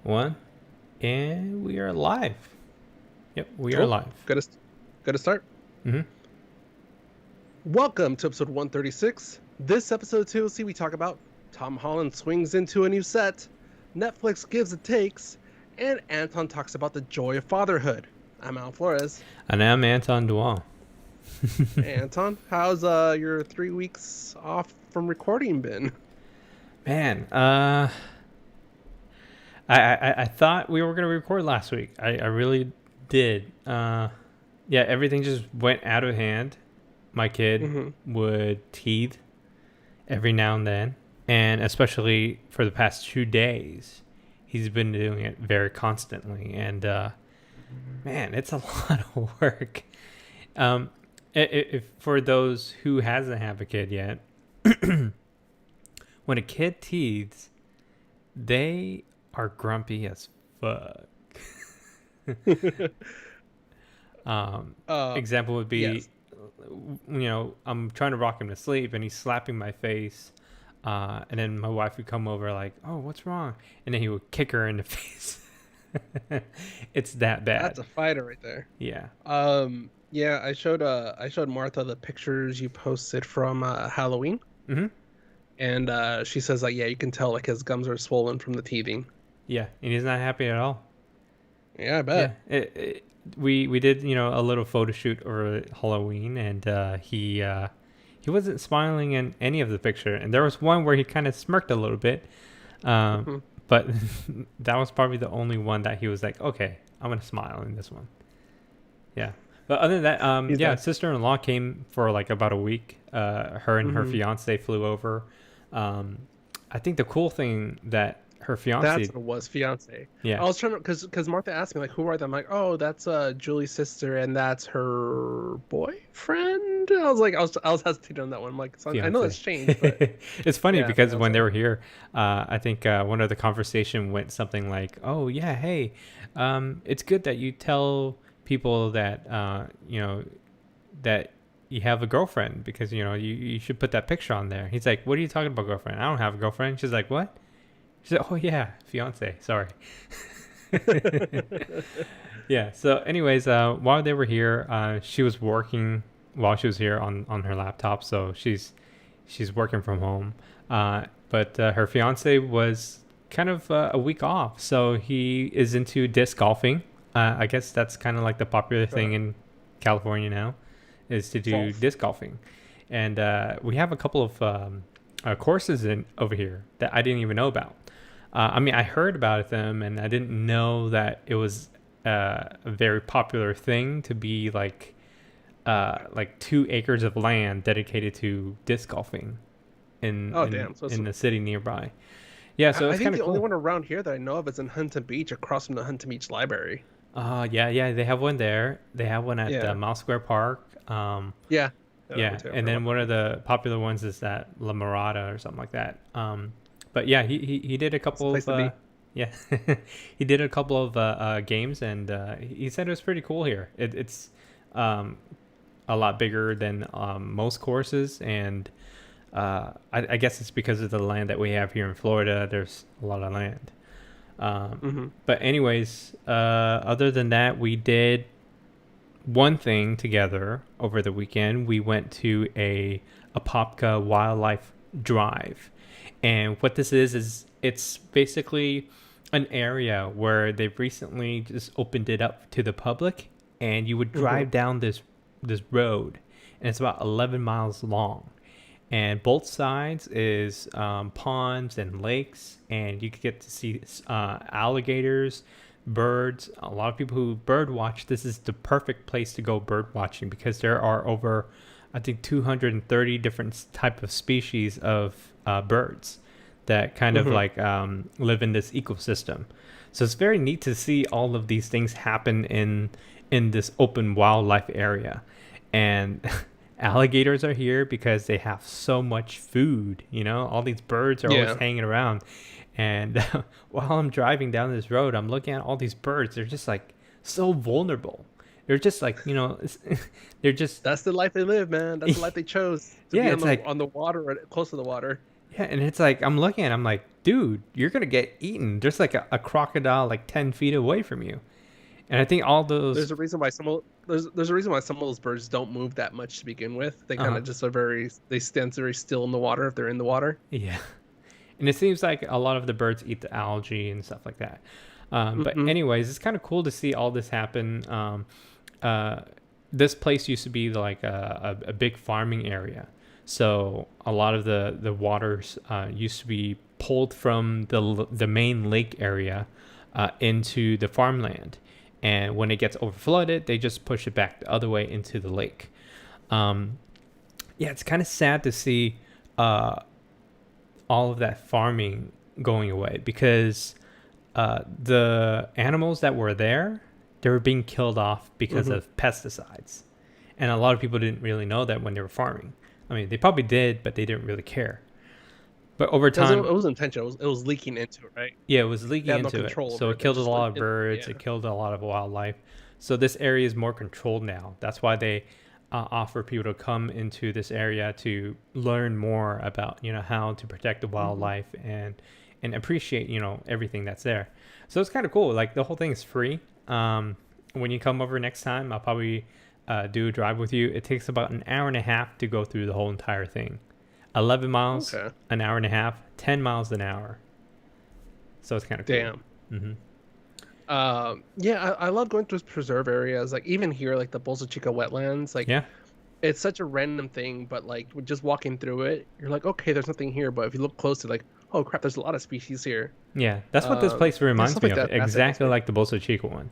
One, and we are live. Yep, we are Cool. live. Good to start. Mm-hmm. Welcome to episode 136. This episode of TOC, we talk about Tom Holland swings into a new set, Netflix gives and takes, and Anton talks about the joy of fatherhood. I'm Al Flores. And I'm Anton Dual. Hey, Anton, how's your 3 weeks off from recording been? Man, I thought we were gonna record last week. I really did. Yeah, everything just went out of hand. My kid Mm-hmm. would teeth every now and then, and especially for the past 2 days, he's been doing it very constantly. And man, it's a lot of work. If for those who hasn't have a kid yet, when a kid teeths, they are grumpy as fuck. Example would be, yes. I'm trying to rock him to sleep and he's slapping my face. And then my wife would come over like, oh, what's wrong? And then he would kick her in the face. It's that bad. That's a fighter right there. Yeah. Yeah, I showed Martha the pictures you posted from Halloween. Mm-hmm. And she says like, yeah, you can tell like his gums are swollen from the teething. Yeah. And he's not happy at all. Yeah, I Yeah. bet. We did, a little photo shoot over Halloween, and he wasn't smiling in any of the picture. And there was one where he kind of smirked a little bit. Mhm. But that was probably the only one that he was like, okay, I'm going to smile in this one. Yeah. But other than that, He's yeah, like, sister-in-law came for like about a week. Her and her mhm. fiance flew over. I think the cool thing that her That's fiance, what it was, fiance. I yeah, was trying to, because Martha asked me like, who are they? I'm like, oh, that's Julie's sister, and that's her boyfriend. I was hesitating on that one. I'm like, so I know fiance. it's changed, but It's funny yeah, because when they fiance. were here, I think one of the conversation went something like, "Oh yeah, hey, it's good that you tell people that that you have a girlfriend because you should put that picture on there." He's like, "What are you talking about, girlfriend? I don't have a girlfriend." She's like, "What?" She said, "Oh yeah, fiance. Sorry." Yeah. So, anyways, while they were here, she was working while she was here on her laptop. So she's working from home. But her fiance was kind of a week off, so he is into disc golfing. I guess that's kind of like the popular thing Sure. in California now, is to do Golf. disc golfing, and we have a couple of courses in over here that I didn't even know about. I mean, I heard about them, and I didn't know that it was a very popular thing to be like 2 acres of land dedicated to disc golfing in Oh, in damn. So in the city nearby. Yeah, so I it's think kind of the only cool. one around here that I know of is in Huntington Beach, across from the Huntington Beach Library. Yeah, they have one there. They have one at Yeah. Mile Square Park. Yeah. That one Yeah, too. I and forgot then about one that of one. the popular ones is at La Mirada or something like that. But yeah, he did a It's a couple place of to be. yeah, he did a couple of games, and he said it was pretty cool here. It's um, a lot bigger than most courses, and I guess it's because of the land that we have here in Florida. There's a lot of land. Mm-hmm. But anyways, other than that, we did one thing together over the weekend. We went to a Apopka wildlife drive. And what this is it's basically an area where they've recently just opened it up to the public, and you would Mm-hmm. drive down this road, and it's about 11 miles long, and both sides is ponds and lakes, and you could get to see alligators, birds. A lot of people who bird watch, this is the perfect place to go bird watching because there are over, I think, 230 different type of species of birds that kind of Mm-hmm. like live in this ecosystem. So it's very neat to see all of these things happen in this open wildlife area. And alligators are here because they have so much food. All these birds are always Yeah. hanging around. And while I'm driving down this road, I'm looking at all these birds. They're just like so vulnerable. They're just like, they're just, That's the life they live, man. That's the life they chose to yeah, be on it's the like, on the water or close to the water. Yeah, and it's like I'm looking at it, I'm like, dude, you're gonna get eaten. There's like a crocodile like 10 feet away from you. And I think all those There's a reason why there's a reason why some of those birds don't move that much to begin with. They kind uh of just are they stand very still in the water if they're in the water. yeah. And it seems like a lot of the birds eat the algae and stuff like that. But Hmm. anyways, it's kind of cool to see all this happen. Uh, this place used to be like a big farming area, so a lot of the waters used to be pulled from the main lake area into the farmland, and when it gets overflooded, they just push it back the other way into the lake. Um, yeah, it's kind of sad to see uh, all of that farming going away because the animals that were there, they were being killed off because Hmm. of pesticides. And a lot of people didn't really know that when they were farming. I mean, they probably did, but they didn't really care. But over Because it time, was intentional. It was leaking into it, right? yeah, it was They leaking had no into it. control So over it it. They killed a just went lot of in. birds, Yeah. it killed a lot of wildlife. So this area is more controlled now. That's why they offer people to come into this area to learn more about, how to protect the Hmm. wildlife and appreciate, everything that's there. So it's kind of cool. Like the whole thing is free. When you come over next time, I'll probably do a drive with you. It takes about an hour and a half to go through the whole entire thing. 11 miles, Okay. an hour and a half, 10 miles an hour. So it's kind of cool. Damn. Hmm. Yeah, I love going through preserve areas. Like even here, like the Bolsa Chica wetlands. Like Yeah. it's such a random thing, but like just walking through it, you're like, okay, there's nothing here. But if you look closely, like, oh crap, there's a lot of species here. Yeah. That's what this place Yeah, reminds stuff me like of. that fascinates Exactly me. like the Bolsa Chica one.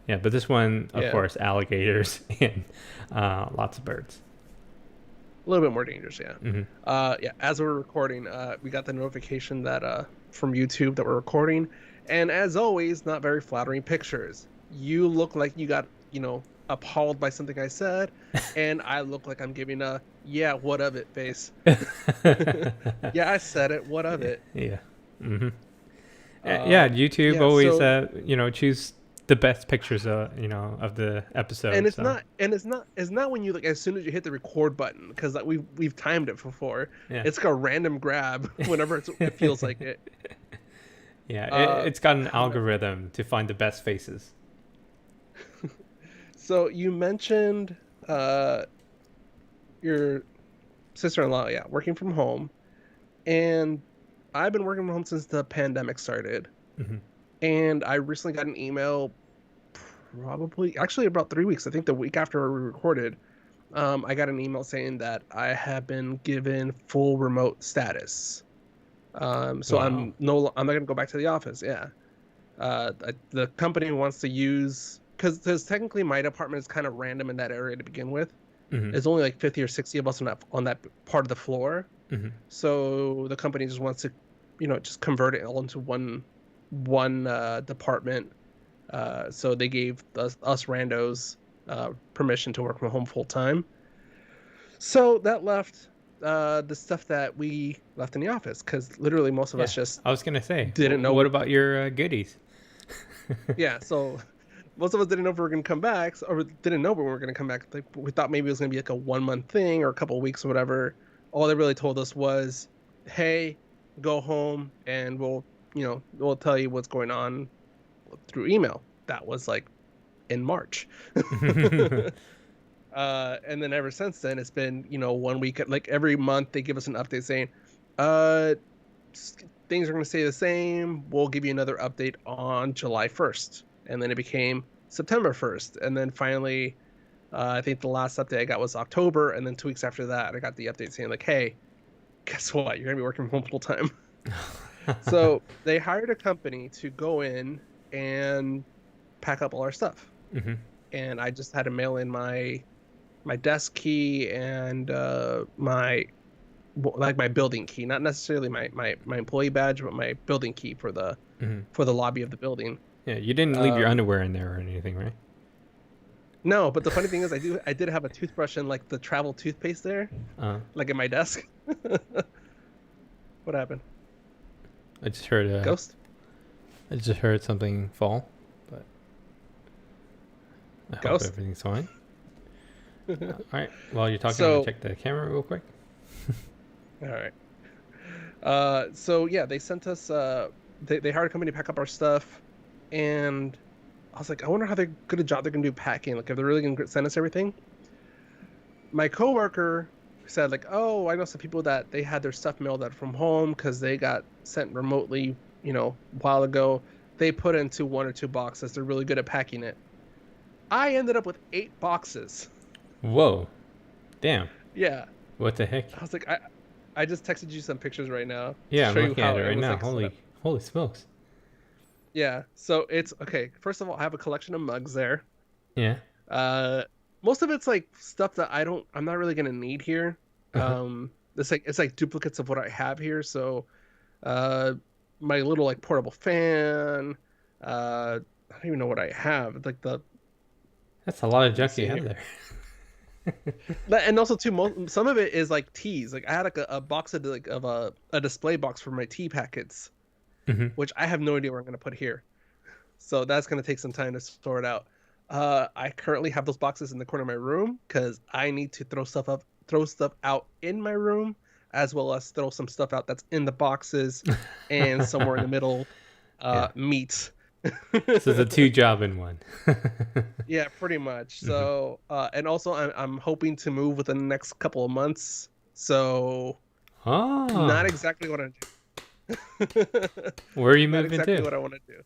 Yeah. But this one, of Yeah, course, alligators and lots of birds. a little bit more dangerous. Yeah. Hmm. Yeah. As we're recording, we got the notification that from YouTube that we're recording, and as always, not very flattering pictures. You look like you got appalled by something I said, and I look like I'm giving a yeah, what of it face. Yeah, I said it. What of Yeah. it? Yeah. Hmm. Yeah. YouTube Yeah. always, So, choose the best pictures, of the and episode. it's So, not, it's not when you like as soon as you hit the record button because like we've timed it before. yeah. It's like a random grab whenever it feels like it. Yeah. Uh, It's got an I don't know. algorithm to find the best faces. So you mentioned uh your sister-in-law, yeah, working from home, and I've been working from home since the pandemic started. Hmm. And I recently got an email, probably actually about 3 weeks. I think the week after we recorded, I got an email saying that I have been given full remote status. So Wow. I'm not gonna go back to the office. Yeah. The company wants to use because technically my department is kind of random in that area to begin with. Hmm. There's only like 50 or 60 of us on that part of the floor. Hmm. So the company just wants to, just convert it all into one department. So they gave us randos permission to work from home full time. So that left the stuff that we left in the office because literally most of Yeah. us just I was gonna say, didn't know. what about your goodies? Yeah, so most of us didn't know if we were going to come back, or didn't know we were going to come back. Like, we thought maybe it was going to be like a 1 month thing or a couple of weeks or whatever. All they really told us was, "Hey, go home, and we'll tell you what's going on through email." That was like in March. And then ever since then, it's been 1 week. Like every month, they give us an update saying, "Uh, things are going to stay the same. We'll give you another update on July 1st." And then it became September 1st. And then finally, I think the last update I got was October. And then 2 weeks after that, I got the update saying, like, hey, guess what? You're going to be working from home full time. So they hired a company to go in and pack up all our stuff. Hmm. And I just had to mail in my desk key and my building key, not necessarily my employee badge, but my building key for the Hmm. lobby of the building. Yeah, you didn't leave your Um, underwear in there or anything, right? no, but the funny thing is, I did have a toothbrush and like the travel toothpaste there, Uh, like in my desk. What happened? I just heard Ghost? something fall, but I hope Ghost? everything's fine. All right. While you're talking, I'm gonna So, check the camera real quick. all right. So yeah, they sent us. They hired a company to pack up our stuff, and I was like, I wonder how they're good a job they're gonna do packing. Like, if they're really gonna send us everything. My coworker said like, oh, I know some people that they had their stuff mailed out from home because they got sent remotely, a while ago. They put into one or two boxes. They're really good at packing it. I ended up with 8 boxes. Whoa. Damn. Yeah, What the heck? I was like, I just texted you some pictures right now to Yeah, I'm show you looking at how it it right was now. like set up. Holy smokes. Yeah, so it's okay. First of all, I have a collection of mugs there. Yeah. Uh, Most of it's like stuff that I'm not really gonna need here. Uh-huh. It's like duplicates of what I have here. So, uh, my little like portable fan. I don't even know what I have. Like That's a lot of let me junk you see have here. there. And also too, some of it is like teas. Like I had like a box of a display box for my tea packets, Hmm. which I have no idea where I'm gonna put here. So that's gonna take some time to sort out. I currently have those boxes in the corner of my room because I need to throw stuff out in my room, as well as throw some stuff out that's in the boxes, and somewhere in the middle, Yeah. meat. So it's a two job in one. Yeah, pretty much. Hmm. So, and also I'm hoping to move within the next couple of months. So, not Oh. exactly what I Where are you not moving exactly to? what I want to do.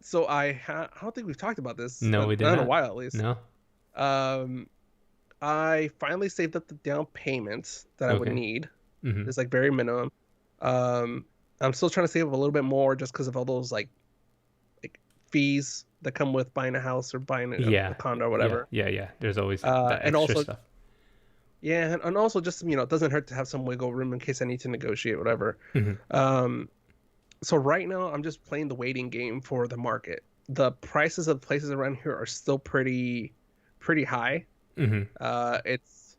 So I don't think we've talked about this, No, we did not in a not. while at least. No. Um, I finally saved up the down payment that I would Okay. need. Hmm. It's like very minimum. Um, I'm still trying to save up a little bit more just because of all those like fees that come with buying a house or buying a Yeah. condo or Yeah. whatever. Yeah. Yeah. There's always that And extra also stuff. yeah, and also just it doesn't hurt to have some wiggle room in case I need to negotiate whatever. Hmm. Um, so right now I'm just playing the waiting game for the market. The prices of places around here are still pretty high. Hmm. It's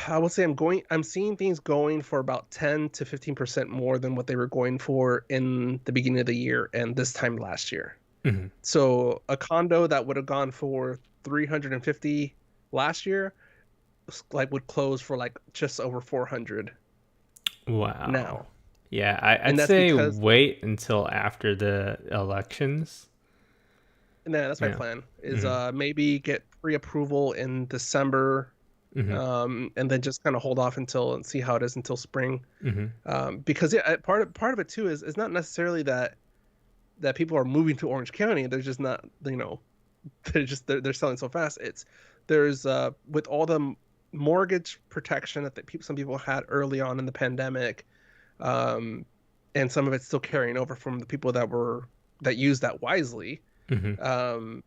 I would say I'm seeing things going for about 10 to 15% more than what they were going for in the beginning of the year and this time last year. Hmm. So a condo that would have gone for 350 last year like would close for like just over 400 Wow. now. Yeah, I'd And that's say because wait until after the elections. and that's my Yeah. plan is Hmm. maybe get pre-approval in December, Hmm. and then just kind of hold off until and see how it is until spring. Hmm. Because yeah, part of it too is not necessarily that people are moving to Orange County. They're just not, they're selling so fast. There's with all the mortgage protection that some people had early on in the pandemic, um, and some of it's still carrying over from the people that used that wisely. Hmm. Um,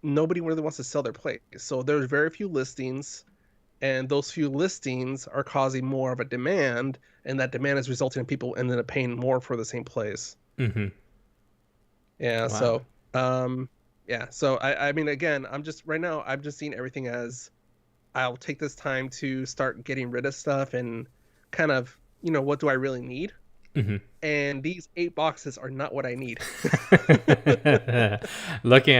Nobody really wants to sell their place, so there's very few listings, and those few listings are causing more of a demand, and that demand is resulting in people ending up paying more for the same place. Hmm. Yeah, Wow. so yeah, so I mean again, I'm just seeing everything as I'll take this time to start getting rid of stuff and kind of, what do I really need? Hmm. And these 8 boxes are not what I need. Looking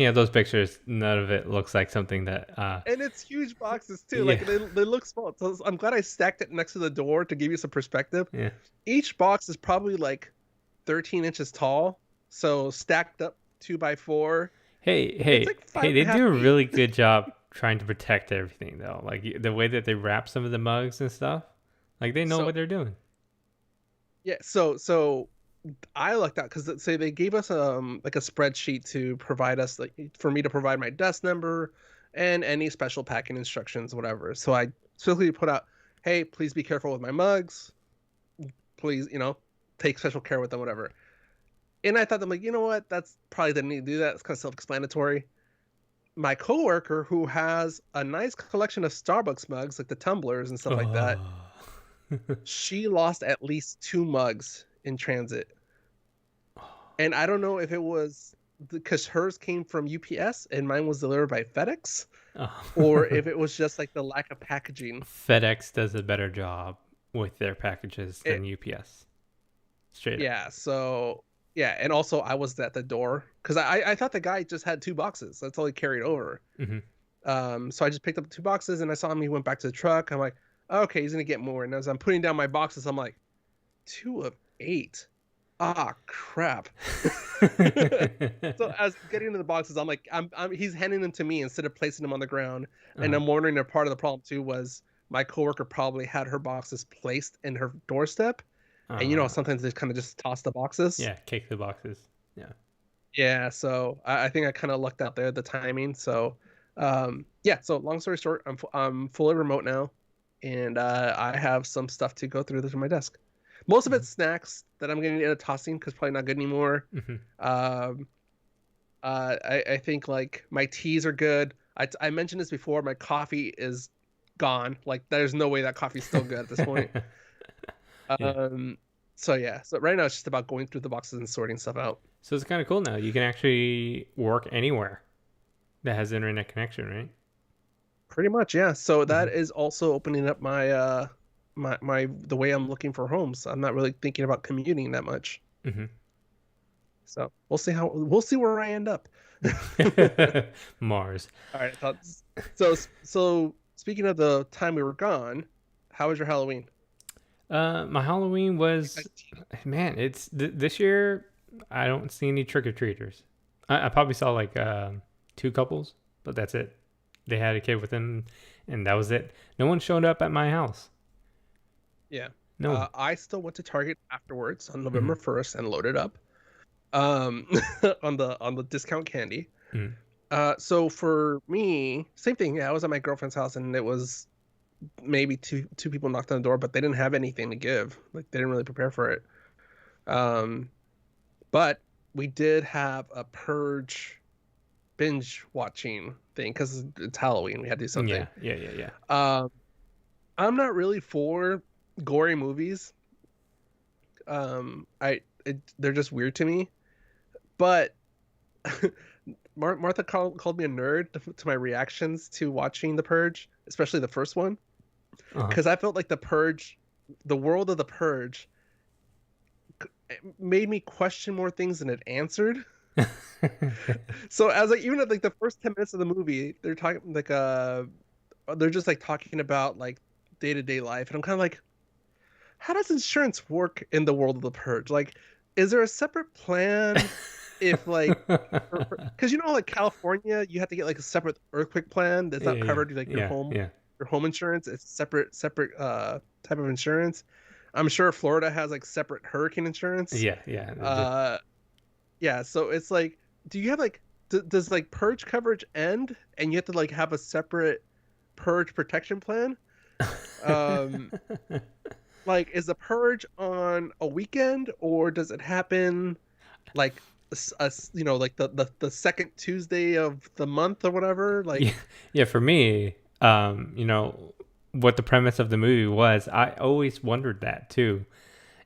at those pictures, none of it looks like something that. And it's huge boxes too. Yeah. Like they look small. So I'm glad I stacked it next to the door to give you some perspective. Yeah. Each box is probably like 13 inches tall. So stacked up 2 by 4. It's like five Hey! and They a half do a feet. really good job trying to protect everything, though. Like the way that they wrap some of the mugs and stuff. Like they know So what they're doing. yeah, so I lucked out because say they gave us like a spreadsheet to provide us like for me to provide my desk number and any special packing instructions, whatever. So I specifically put out, hey, please be careful with my mugs. Please, take special care with them, whatever. And I thought I'm like, you know what? That's probably didn't need to do that. It's kind of self-explanatory. My coworker who has a nice collection of Starbucks mugs, like the tumblers and stuff like that, Oh. she lost at least 2 mugs in transit. And I don't know if it was because hers came from UPS and mine was delivered by FedEx, Oh. or if it was just like the lack of packaging. FedEx does a better job with their packages It, than UPS. Straight up. yeah, so yeah, and also I was at the door because I thought the guy just had 2 boxes. That's all he carried over. Hmm. So I just picked up 2 boxes and I saw him. He went back to the truck. I'm like, okay, he's gonna get more. And as I'm putting down my boxes, I'm like, 2 of 8. Ah, crap. So as I'm getting into the boxes, I'm like, he's handing them to me instead of placing them on the ground. And Uh, I'm wondering if part of the problem too was my coworker probably had her boxes placed in her doorstep. And you know, uh, sometimes they kind of just toss the boxes. yeah, cake the boxes. Yeah. Yeah, so I think I kind of lucked out there, the timing. So, yeah. So long story short, I'm fully remote now, and I have some stuff to go through that's on my desk. Most of Mhm. it's snacks that I'm going to end up tossing because probably not good anymore. Mhm. Um, I think like my teas are good. I mentioned this before. My coffee is gone. Like there's no way that coffee's still good at this point. Yeah. Um, so yeah. So right now it's just about going through the boxes and sorting stuff out. So it's kind of cool now. You can actually work anywhere that has internet connection, right? Pretty much, yeah. So Mm-hmm. that is also opening up my my the way I'm looking for homes. I'm not really thinking about commuting that much. Mm-hmm. So we'll see where I end up. Mars. All right. So speaking of the time we were gone, how was your Halloween? My Halloween was, Guys, man, it's this year. I don't see any trick or treaters. I probably saw like two couples, but that's it. They had a kid with them, and that was it. No one showed up at my house. yeah. No one. I still went to Target afterwards on Mm-hmm. November 1st and loaded up on the discount candy. Mm-hmm. So for me, same thing. Yeah, I was at my girlfriend's house and it was maybe two people knocked on the door, but they didn't have anything to give. Like they didn't really prepare for it. Um, but we did have a purge binge watching thing because it's Halloween. We had to do something. Yeah, yeah, yeah, yeah. Um, I'm not really for gory movies. They're just weird to me. But Martha called me a nerd to my reactions to watching The Purge, especially the first one, Uh because I felt like The Purge, the world of The Purge, made me question more things than it answered. huh. So as like even at like the first 10 minutes of the movie, they're talking like they're just like talking about like day-to-day life, and I'm kind of like, how does insurance work in the world of The Purge? Like, is there a separate plan if like because you know like California, you have to get like a separate earthquake plan that's Yeah, not yeah, covered like yeah, yeah, your home insurance. It's separate type of insurance. I'm sure Florida has like separate hurricane insurance. yeah, yeah. Uh yeah, so it's like, do you have like does like purge coverage end and you have to like have a separate purge protection plan? Um like is the purge on a weekend or does it happen like you know like the second Tuesday of the month or whatever? Yeah, Like yeah. For me, what the premise of the movie was, I always wondered that too.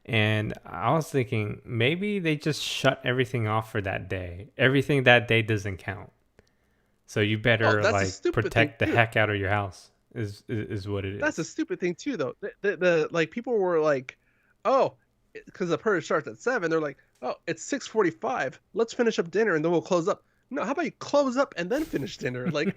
And I was thinking maybe they just shut everything off for that day. Everything that day doesn't count. So you oh, better that's a like stupid thing protect the too. heck out of your house is what it That's a is. stupid thing too, though. The like people were like, "Oh, because the purge starts at 7." They're like, "Oh, it's 6:45. Let's finish up dinner and then we'll close up." No, how about you close up and then finish dinner? Like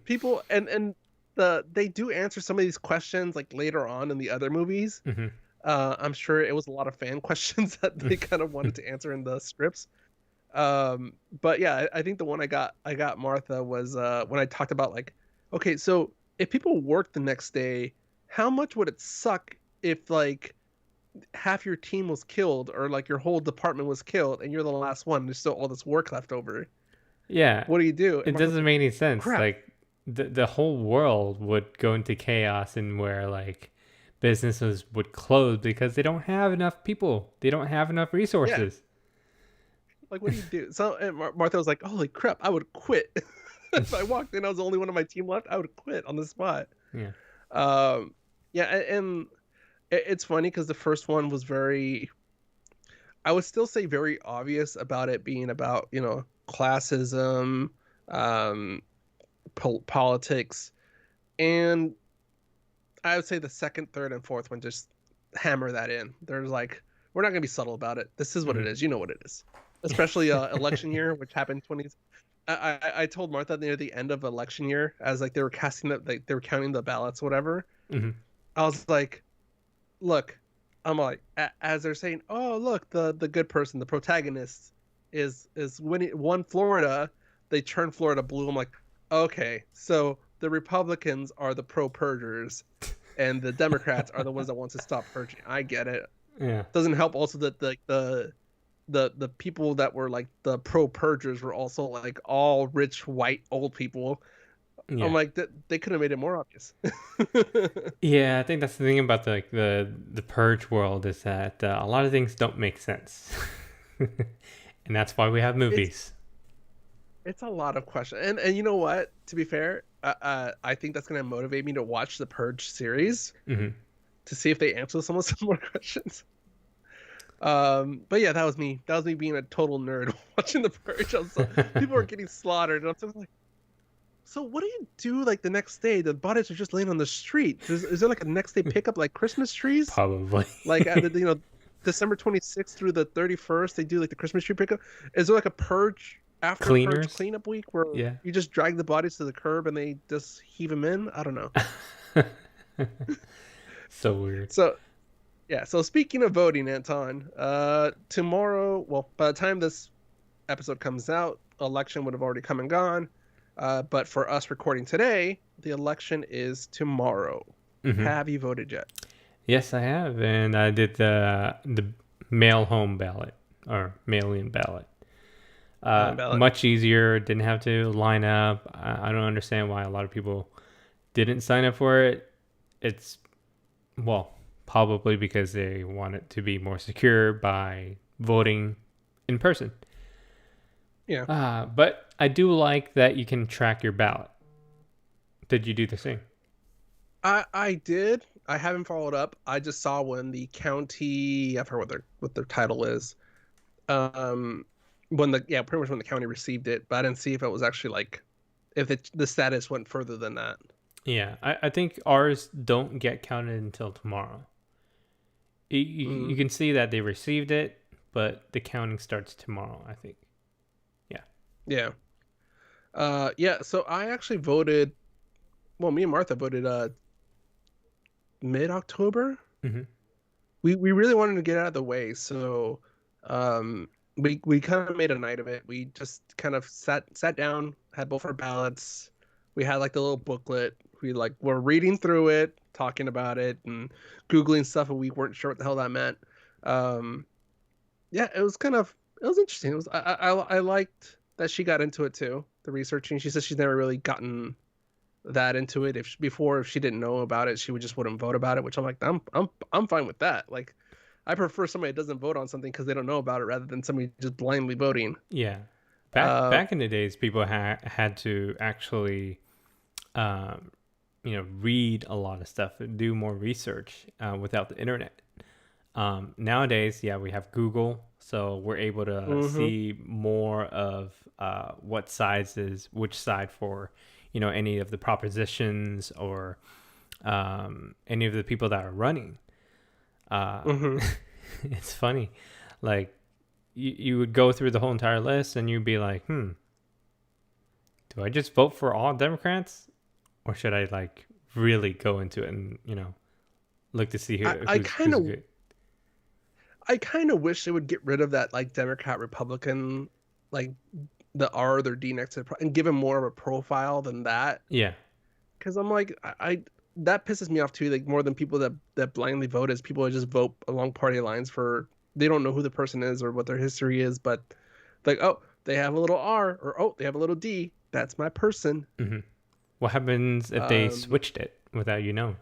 people and they do answer some of these questions like later on in the other movies. Hmm. I'm sure it was a lot of fan questions that they kind of wanted to answer in the scripts. But yeah, I think the one I got Martha was when I talked about like, okay, so if people work the next day, how much would it suck if like half your team was killed or like your whole department was killed and you're the last one, there's still all this work left over. Yeah, What do you do? And it Martha's doesn't like, make any sense. crap. Like the whole world would go into chaos and where like businesses would close because they don't have enough people. They don't have enough Yeah, resources. like what do you do? So and Martha was like, holy crap, I would quit. If I walked in, I was the only one on my team left, I would quit on the spot. Yeah. Um, yeah, and it's funny because the first one was very, I would still say very obvious about it being about, you know, classism, um, politics. And I would say the second, third, and fourth one just hammer that in. There's like, we're not going to be subtle about it. This is what it Mhm. is. You know what it is. Especially election year, which happened 20. I told Martha near the end of election year, as like they were casting it, like they were counting the ballots, whatever. Mhm. I was like, look, I'm like, as they're saying, oh look, the good person, the protagonist is winning, won Florida. They turned Florida blue. I'm like, okay, so the Republicans are the pro purgers, and the Democrats are the ones that want to stop purging. I get it. Yeah. Doesn't help also that the people that were like the pro purgers were also like all rich white old people. I'm Yeah. like, that they could have made it more obvious. Yeah, I think that's the thing about the purge world is that a lot of things don't make sense, and that's why we have it's movies. it's a lot of questions, and you know what? To be fair, I think that's gonna motivate me to watch the Purge series Hmm. to see if they answer some more questions. But yeah, that was me. That was me being a total nerd watching the Purge. People are getting slaughtered, and I'm just like, so what do you do like the next day? The bodies are just laying on the street. Is there like a next day pickup like Christmas trees? Probably. Like at December 26th through the 31st, they do like the Christmas tree pickup. Is there like a purge after purge Cleaners. cleanup week where Yeah. you just drag the bodies to the curb and they just heave them in? I don't know. So weird. So yeah. So speaking of voting, Anton, tomorrow, well, by the time this episode comes out, election would have already come and gone. But for us recording today, the election is tomorrow. Hmm. Have you voted yet? Yes, I have, and I did the mail home ballot or mail in ballot. Ballot. Much easier. Didn't have to line up. I don't understand why a lot of people didn't sign up for it. It's, well, probably because they want it to be more secure by voting in person. Yeah. But I do like that you can track your ballot. Did you do the same? I did. I haven't followed up. I just saw when the county, I forgot what their title is. Um, when pretty much when the county received it, but I didn't see if it was actually like if the status went further than that. Yeah, I think ours don't get counted until tomorrow. You Mm, can see that they received it, but the counting starts tomorrow, I think. Yeah. yeah. Yeah. So I actually voted. Well, me and Martha voted mid October. Hmm. We really wanted to get out of the way, so um we kind of made a night of it. We just kind of sat down, had both our ballots. We had like the little booklet. We like were reading through it, talking about it, and googling stuff, and we weren't sure what the hell that meant. Um, yeah, it was interesting. It was I liked that she got into it too, the researching. She said she's never really gotten that into it. If she didn't know about it, she would just wouldn't vote about it, which I'm like, I'm fine with that. Like, I prefer somebody that doesn't vote on something because they don't know about it rather than somebody just blindly voting. Yeah. Uh, Back in the days, people had to actually, um, read a lot of stuff, do more research without the internet. Nowadays, yeah, we have Google, so we're able to mm-hmm, see more of what sides is which side for, any of the propositions or any of the people that are running. Uh, mm-hmm. it's funny, like you would go through the whole entire list and you'd be like, do I just vote for all Democrats, or should I like really go into it and look to see I, I kind who's of good? I kind of wish they would get rid of that like Democrat Republican, like the R or their D next to and give him more of a profile than that. Yeah. Because I'm like, I that pisses me off too. Like more than people that blindly vote is people that just vote along party lines for they don't know who the person is or what their history is, but like, oh, they have a little R or oh, they have a little D. That's my person. Hmm. What happens if they Um, switched it without you knowing?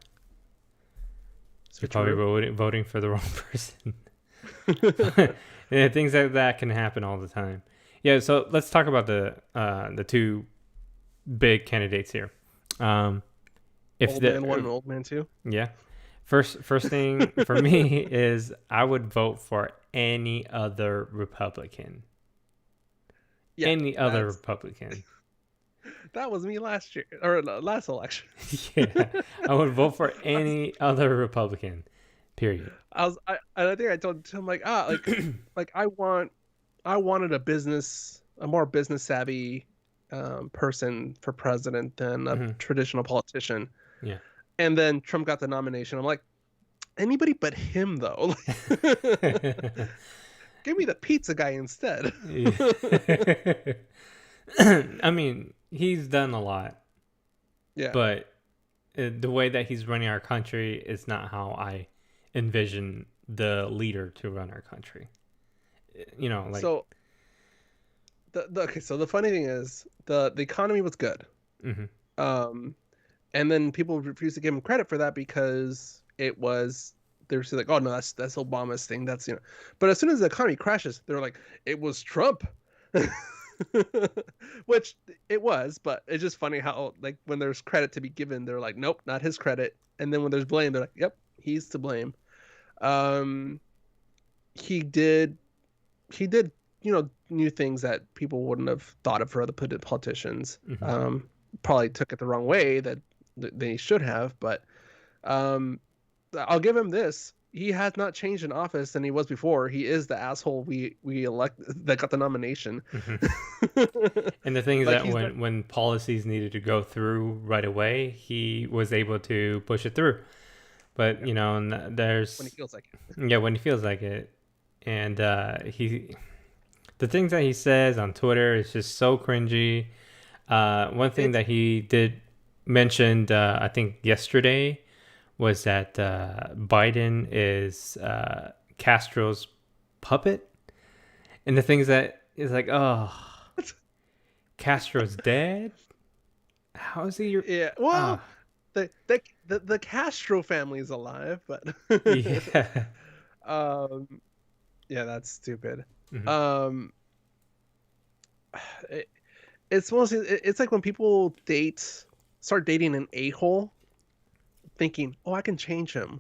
You're probably Switcheroo. voting for the wrong person. Yeah, things like that can happen all the time. Yeah, so let's talk about the two big candidates here. Um, if Old man one the and old man two. Yeah, first thing for me is I would vote for any other Republican. Yeah, Any other Republican. that was me last year or last election. Yeah, I would vote for any other Republican. Period. I think I told him like like I wanted a more business savvy person for president than a Hmm. traditional politician. Yeah. And then Trump got the nomination. I'm like, anybody but him though. Give me the pizza guy instead. I mean, he's done a lot, Yeah. but the way that he's running our country is not how I envision the leader to run our country. You know, like. So okay, so the funny thing is the economy was good. Mhm. And then people refused to give him credit for that because it was they were like, oh no, that's Obama's thing. That's But as soon as the economy crashes, they're like, it was Trump. Which it was, but it's just funny how like when there's credit to be given, they're like, nope, not his credit. And then when there's blame, they're like, yep, he's to blame. Um he did new things that people wouldn't have thought of for other politicians. Mhm. Probably took it the wrong way that they should have, but um, I'll give him this. He has not changed in office than he was before. He is the asshole we elect that got the nomination. Mhm. And the thing is Like that when policies needed to go through right away, he was able to push it through. But there's when he feels like it. yeah, when he feels like it, and the things that he says on Twitter is just so cringy. One thing that he did mentioned, I think yesterday, was that Biden is Castro's puppet, and the things that is like, oh, Castro's dead. How is he your? Yeah, well, the Castro family is alive, but Yeah. um, yeah, that's stupid. Mhm. Um, it, it's mostly it's like when people start dating an a-hole, thinking, oh, I can change him,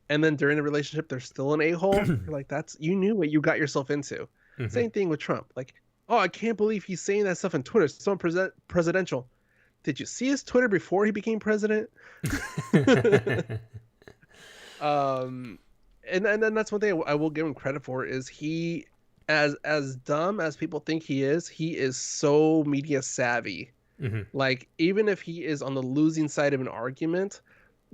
and then during the relationship they're still an a-hole. You're like, you knew what you got yourself into. Mhm. Same thing with Trump. Like, oh, I can't believe he's saying that stuff on Twitter. It's so presidential. Did you see his Twitter before he became president? um and then that's one thing I will give him credit for is he, as dumb as people think he is so media savvy. Mhm. Like, even if he is on the losing side of an argument,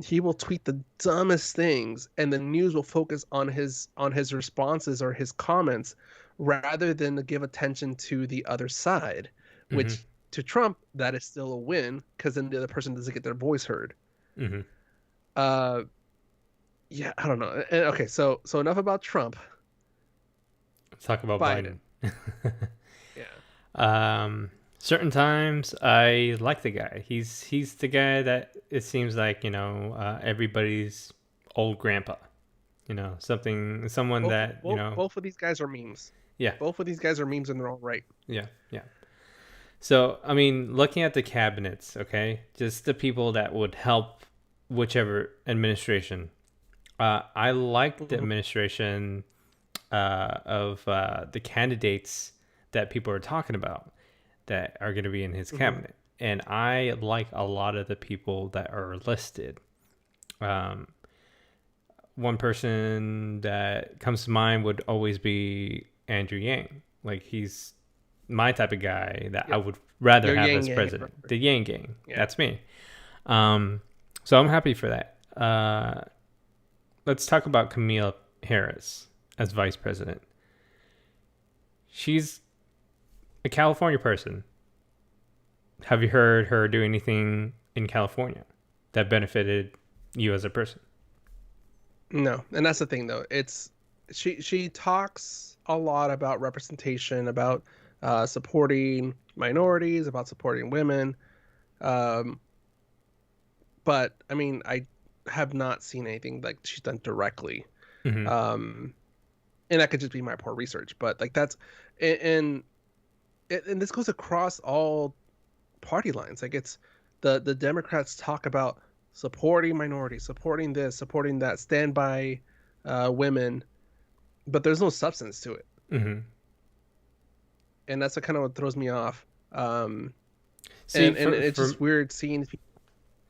he will tweet the dumbest things and the news will focus on his responses or his comments rather than to give attention to the other side, Mhm. which to Trump that is still a win because then the other person doesn't get their voice heard. Mhm. uh yeah, I don't know. Okay, so enough about Trump. Let's talk about Biden. Biden. Yeah. Certain times I like the guy. He's the guy that it seems like everybody's old grandpa. Someone that Both of these guys are memes. Yeah, Both of these guys are memes in their own right. yeah, yeah. So I mean, looking at the cabinets, okay, just the people that would help whichever administration. I like the Mhm. administration of the candidates that people are talking about that are going to be in his Mhm. cabinet. And I like a lot of the people that are listed. Um, One person that comes to mind would always be Andrew Yang. Like, he's my type of guy that I Yep. would rather Your have Yang as Yang. president. The Yang Gang. Yeah. That's me. So I'm happy for that. Let's talk about Camille Harris as vice president. She's a California person. Have you heard her do anything in California that benefited you as a person? No, and that's the thing though. It's she talks a lot about representation, about supporting minorities, about supporting women. Um, but I mean, I have not seen anything like she's done directly. Mm-hmm. Um, and that could just be my poor research, but like that's and and this goes across all party lines. Like, it's the Democrats talk about supporting minorities, supporting this, supporting that, stand by women, but there's no substance to it, Mm-hmm. and that's what kind of what throws me off. See, And it's just weird seeing.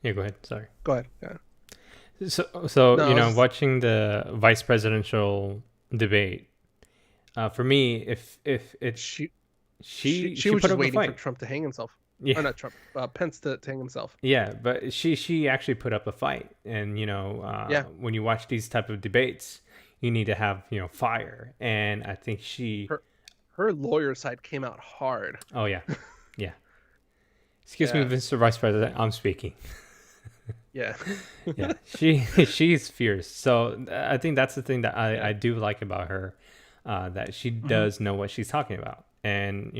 Yeah, go ahead. Sorry. Go ahead. Yeah. So No, watching the vice presidential debate, for me, if it's she she was put just up a waiting for fight. Trump to hang himself. Yeah. or not Trump, Pence to hang himself. Yeah, but she actually put up a fight, and Yeah, when you watch these type of debates, you need to have fire, and I think she. her her lawyer side came out hard. Oh yeah, yeah. Excuse me, Yeah, Mr. Vice President, I'm speaking. yeah. Yeah, she's fierce. So I think that's the thing that Yeah. I do like about her, that she Hmm. does know what she's talking about, and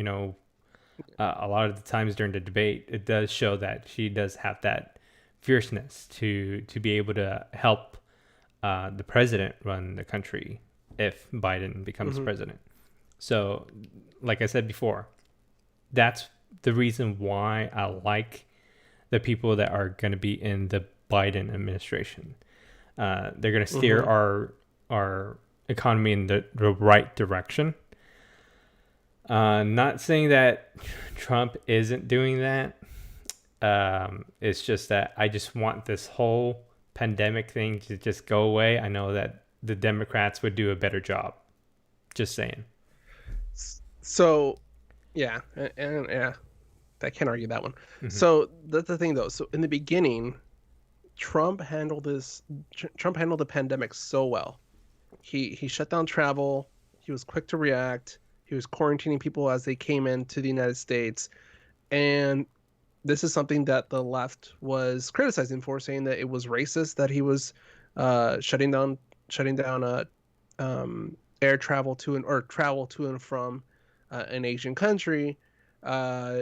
a lot of the times during the debate, it does show that she does have that fierceness to be able to help the president run the country if Biden becomes Hmm. president. So, like I said before, that's the reason why I like the people that are going to be in the Biden administration. They're going to steer Hmm. our economy in the right direction. Not saying that Trump isn't doing that. It's just that I just want this whole pandemic thing to just go away. I know that the Democrats would do a better job. Just saying. So yeah, and yeah, I can't argue that one. Hmm. So that's the thing though. So in the beginning, Trump handled this. Trump handled the pandemic so well. He shut down travel. He was quick to react. He was quarantining people as they came into the United States, and this is something that the left was criticizing for, saying that it was racist that he was shutting down air travel to and or travel to and from an Asian country, uh,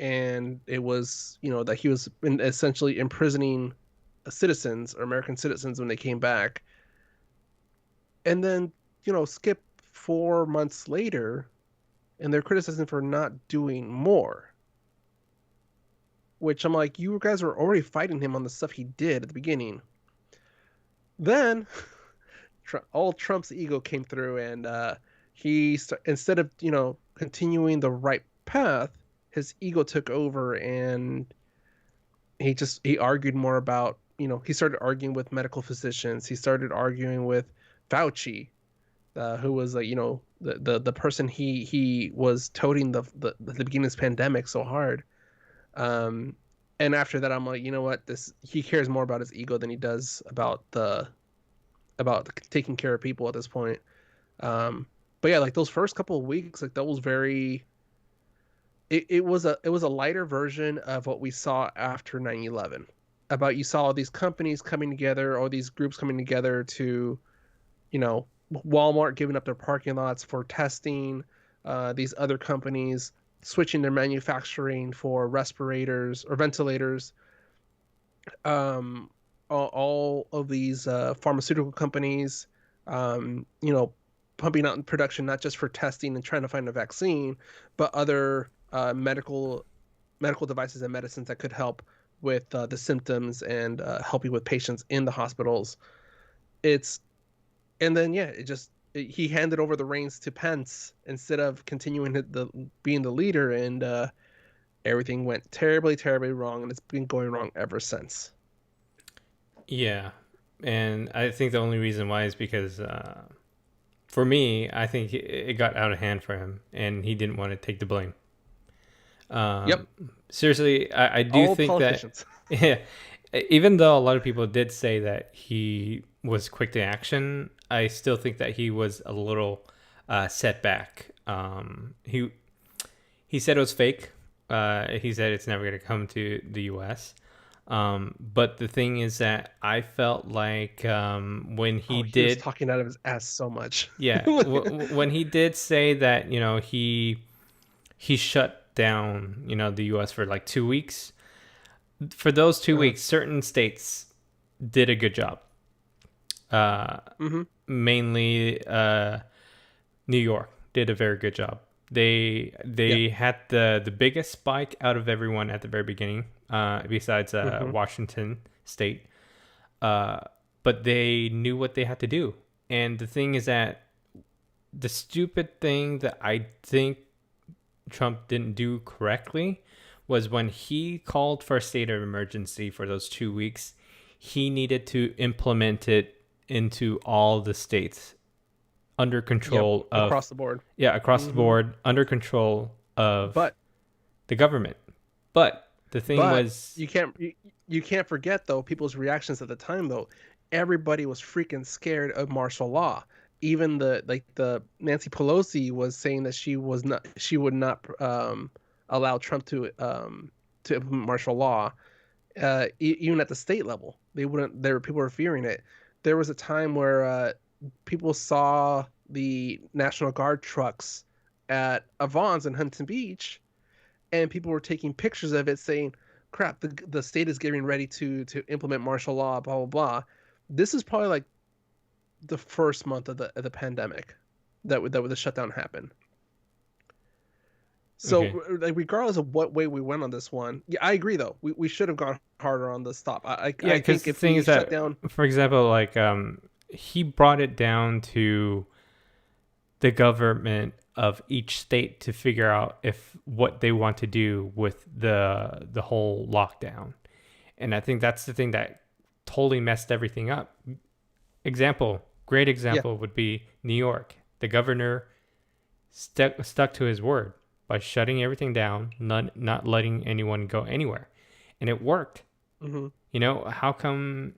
and it was that he was essentially imprisoning citizens or American citizens when they came back, and then skip 4 months later, and they're criticizing for not doing more. Which I'm like, you guys were already fighting him on the stuff he did at the beginning. Then all Trump's ego came through, and instead of continuing the right path, his ego took over, and he argued more about he started arguing with medical physicians. He started arguing with Fauci, who was like the person he was toting the beginning of this pandemic so hard. Um, and after that, I'm like, you know what? This he cares more about his ego than he does about taking care of people at this point. Um, but yeah, like those first couple of weeks, like that was very. It was a lighter version of what we saw after 9/11. About you saw all these companies coming together, all these groups coming together to, you know, Walmart giving up their parking lots for testing, these other companies switching their manufacturing for respirators or ventilators, all of these pharmaceutical companies, pumping out in production not just for testing and trying to find a vaccine, but other medical devices and medicines that could help with the symptoms and helping with patients in the hospitals. It's and then yeah, he handed over the reins to Pence instead of continuing being the leader, and everything went terribly, terribly wrong, and it's been going wrong ever since. Yeah, and I think the only reason why is because for me, I think it got out of hand for him, and he didn't want to take the blame. Yep, Um, Seriously, I do all think that, politicians. yeah, even though a lot of people did say that he was quick to action, I still think that he was a little setback. He said it was fake. He said it's never going to come to the U.S. But the thing is that I felt like when he Oh, he was did, talking out of his ass so much. yeah, when he did say that, he shut down, the U.S. for like 2 weeks. For those two uh, weeks, certain states did a good job. Uh, mm-hmm. Mainly, New York did a very good job. Yep. They had the biggest spike out of everyone at the very beginning, besides Mm-hmm. Washington State. Uh, but they knew what they had to do. And the thing is that the stupid thing that I think Trump didn't do correctly was when he called for a state of emergency for those 2 weeks, he needed to implement it into all the states under Yep. control of, Across the board. yeah, across the Mm-hmm. board, under control of But the government. But the thing But was, you can't forget though people's reactions at the time though. Everybody was freaking scared of martial law. Even the Nancy Pelosi was saying that she would not allow Trump to implement martial law. Even at the state level, they wouldn't. There people were fearing it. There was a time where people saw the National Guard trucks at Avon's in Huntington Beach, and people were taking pictures of it saying, crap, the state is getting ready to implement martial law, blah blah blah. This is probably like the first month of the pandemic that the shutdown happened. So okay, like regardless of what way we went on this one, yeah, I agree though. We should have gone harder on the stop. yeah, I because think the if thing we is shut that, down. for example, like he brought it down to the government of each state to figure out if what they want to do with the whole lockdown. And I think that's the thing that totally messed everything up. Great Yeah. example would be New York. The governor stuck to his word by shutting everything down, not letting anyone go anywhere. And it worked. Hmm. How come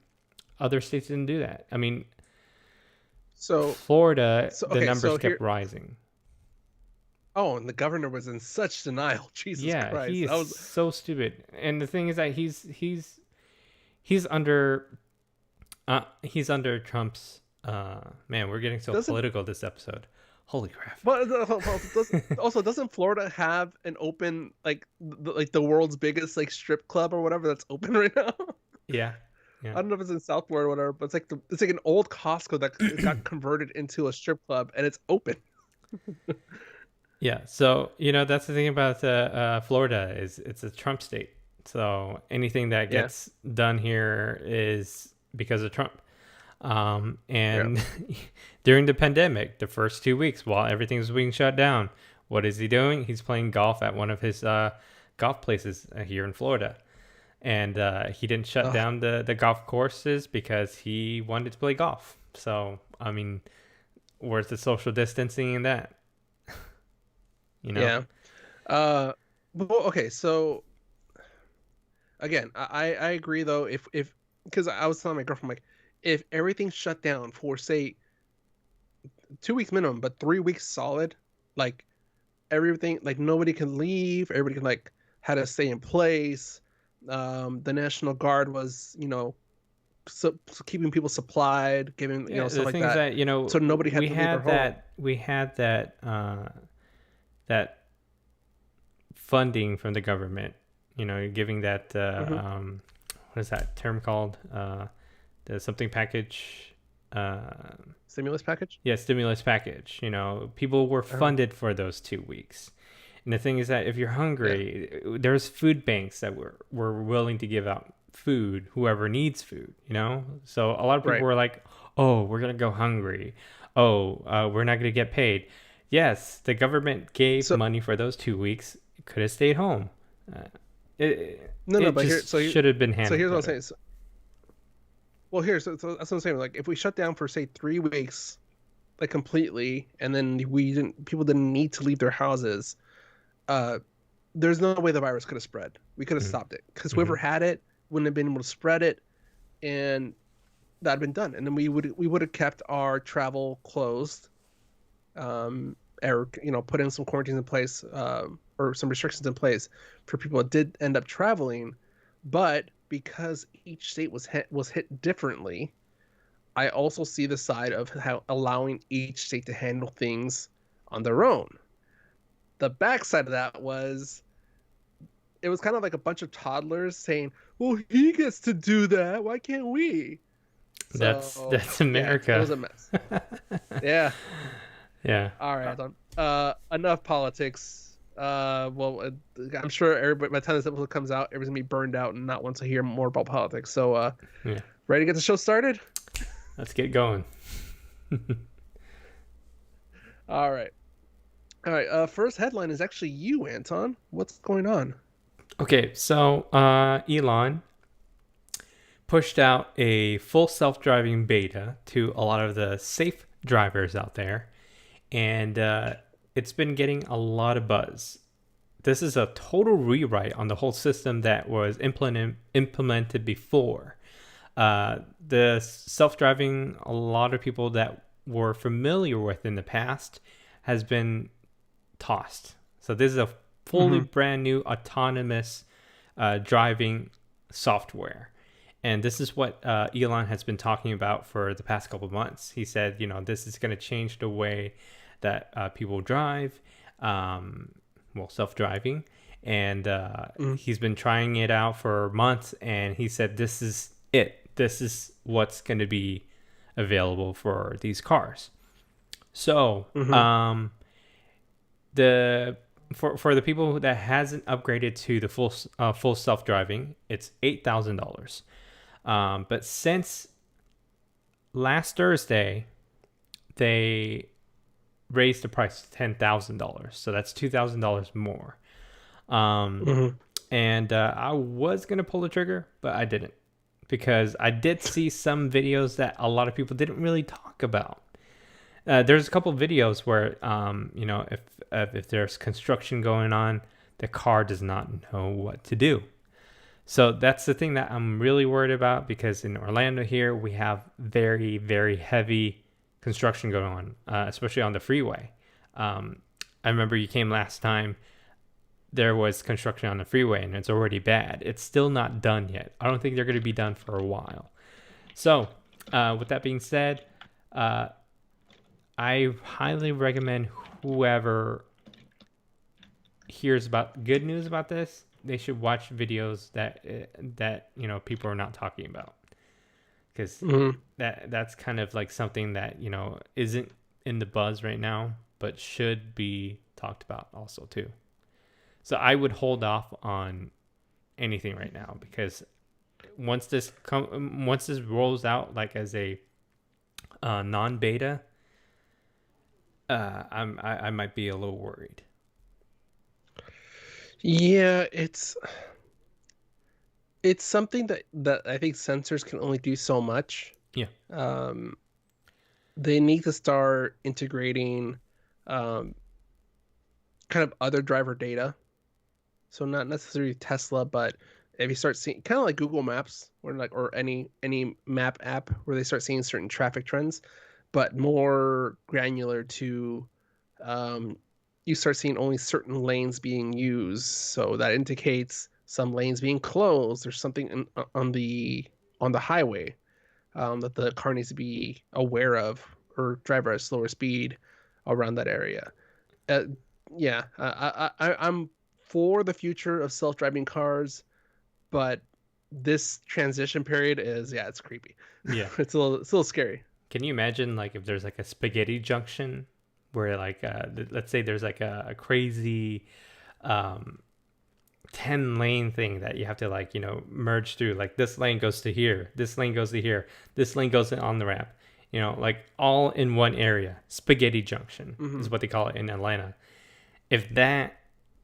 other states didn't do that? I mean, So Florida, the okay, numbers so kept here. rising. Oh, and the governor was in such denial. Jesus Yeah, he Christ, is that was. so stupid. And the thing is that he's under Trump's man, we're getting so Doesn't political this episode. Holy crap. but also doesn't Florida have an open like the world's biggest like strip club or whatever that's open right now? Yeah. Yeah. I don't know if it's in South Florida or whatever, but it's like an old Costco that got converted into a strip club and it's open. Yeah. So, that's the thing about Florida is it's a Trump state. So anything that Yeah, gets done here is because of Trump. yeah. And during the pandemic, the first 2 weeks while everything was being shut down, what is he doing? He's playing golf at one of his golf places here in Florida. And he didn't shut Ugh, down the golf courses because he wanted to play golf. So, I mean, where's the social distancing in that? You know? yeah. Uh, well, okay, so again, I agree though. If because I was telling my girlfriend like, if everything shut down for say 2 weeks minimum, but 3 weeks solid, like everything, like nobody can leave, everybody can like had to stay in place. The National Guard was, keeping people supplied, giving, Yeah, stuff the like thing is that, that, so nobody had we to leave their had home. that funding from the government, giving that Hmm. what is that term called? The something package. Stimulus package. Yeah, stimulus package. People were Uh, funded for those 2 weeks. And the thing is that if you're yeah, hungry, there's food banks that were willing to give out food, whoever needs food. So a lot of people right. were like, oh, we're going to go hungry. Oh, we're not going to get paid. Yes, the government gave So money for those 2 weeks. It could have stayed home. Uh, it, no, it but just should have been so handled here's what I'm better. saying. Well, so that's what I'm saying. Like, if we shut down for say 3 weeks, like completely, and then people didn't need to leave their houses, uh, there's no way the virus could have spread. We could have Mm-hmm. stopped it because Mm-hmm. whoever had it wouldn't have been able to spread it, and that'd been done. And then we would have kept our travel closed, or put in some quarantines in place, or some restrictions in place for people that did end up traveling. But because each state was hit differently, I also see the side of how allowing each state to handle things on their own. The backside of that was it was kind of like a bunch of toddlers saying, "Well, he gets to do that. Why can't we?" So That's yeah, it America. was a mess. Yeah. Yeah. All right. Enough politics. I'm sure everybody by the time this episode comes out, everybody's gonna be burned out and not want to hear more about politics. So, Yeah. ready to get the show started? Let's get going. All right. All right. First headline is actually you, Anton. What's going on? Okay, so Elon pushed out a full self-driving beta to a lot of the safe drivers out there, and it's been getting a lot of buzz. this is a total rewrite on the whole system that was implemented before. The self-driving, a lot of people that were familiar with in the past has been tossed. So this is a fully brand new autonomous driving software. And this is what Elon has been talking about for the past couple of months. He said, this is going to change the way that people drive, self-driving. And he's been trying it out for months. And he said, this is it. This is what's going to be available for these cars. So for the people that hasn't upgraded to the full self-driving, it's $8,000. But since last Thursday, they raised the price to $10,000. So that's $2,000 more. And I was going to pull the trigger, but I didn't, because I did see some videos that a lot of people didn't really talk about. There's a couple of videos where, if there's construction going on, the car does not know what to do. So that's the thing that I'm really worried about, because in Orlando here, we have very, very heavy construction going on, especially on the freeway. I remember you came last time. There was construction on the freeway, and it's already bad. It's still not done yet. I don't think they're going to be done for a while. So with that being said, I highly recommend whoever hears about good news about this, they should watch videos that people are not talking about, because that's kind of like something that isn't in the buzz right now, but should be talked about also too. So I would hold off on anything right now, because once this rolls out like as a non-beta, I might be a little worried. Yeah, it's something that I think sensors can only do so much. Yeah. They need to start integrating kind of other driver data. So not necessarily Tesla, but if you start seeing kind of like Google Maps or any map app where they start seeing certain traffic trends, but more granular to you start seeing only certain lanes being used. So that indicates some lanes being closed or something on the highway that the car needs to be aware of, or drive at a slower speed around that area. I'm for the future of self-driving cars, but this transition period it's creepy. Yeah. It's a little scary. Can you imagine like if there's like a spaghetti junction where like let's say there's like a crazy 10 lane thing that you have to like merge through, like this lane goes to here, this lane goes to here, this lane goes on the ramp, like all in one area. Spaghetti junction is what they call it in Atlanta. If that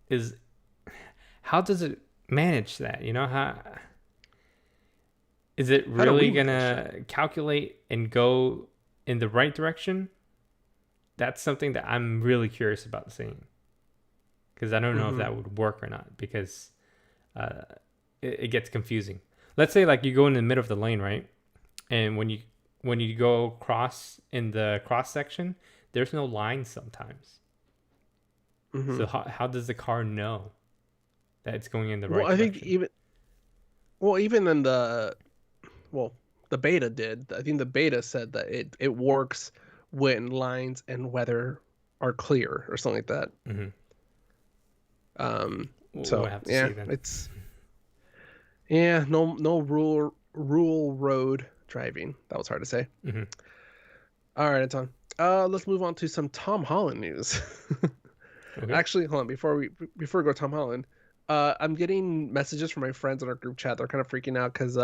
is, how does it manage that? How is it really gonna calculate and go in the right direction? That's something that I'm really curious about seeing, because I don't know if that would work or not, because it gets confusing. Let's say like you go in the middle of the lane, right? And when you go cross in the cross section, there's no line sometimes. So how does the car know that it's going in the right direction? I think even in the beta did. I think the beta said that it works when lines and weather are clear or something like that. We'll have to see then. It's no rural road driving. That was hard to say. All right, Anton. Let's move on to some Tom Holland news. Okay. Actually, hold on. Before we go to Tom Holland, I'm getting messages from my friends in our group chat. They're kind of freaking out because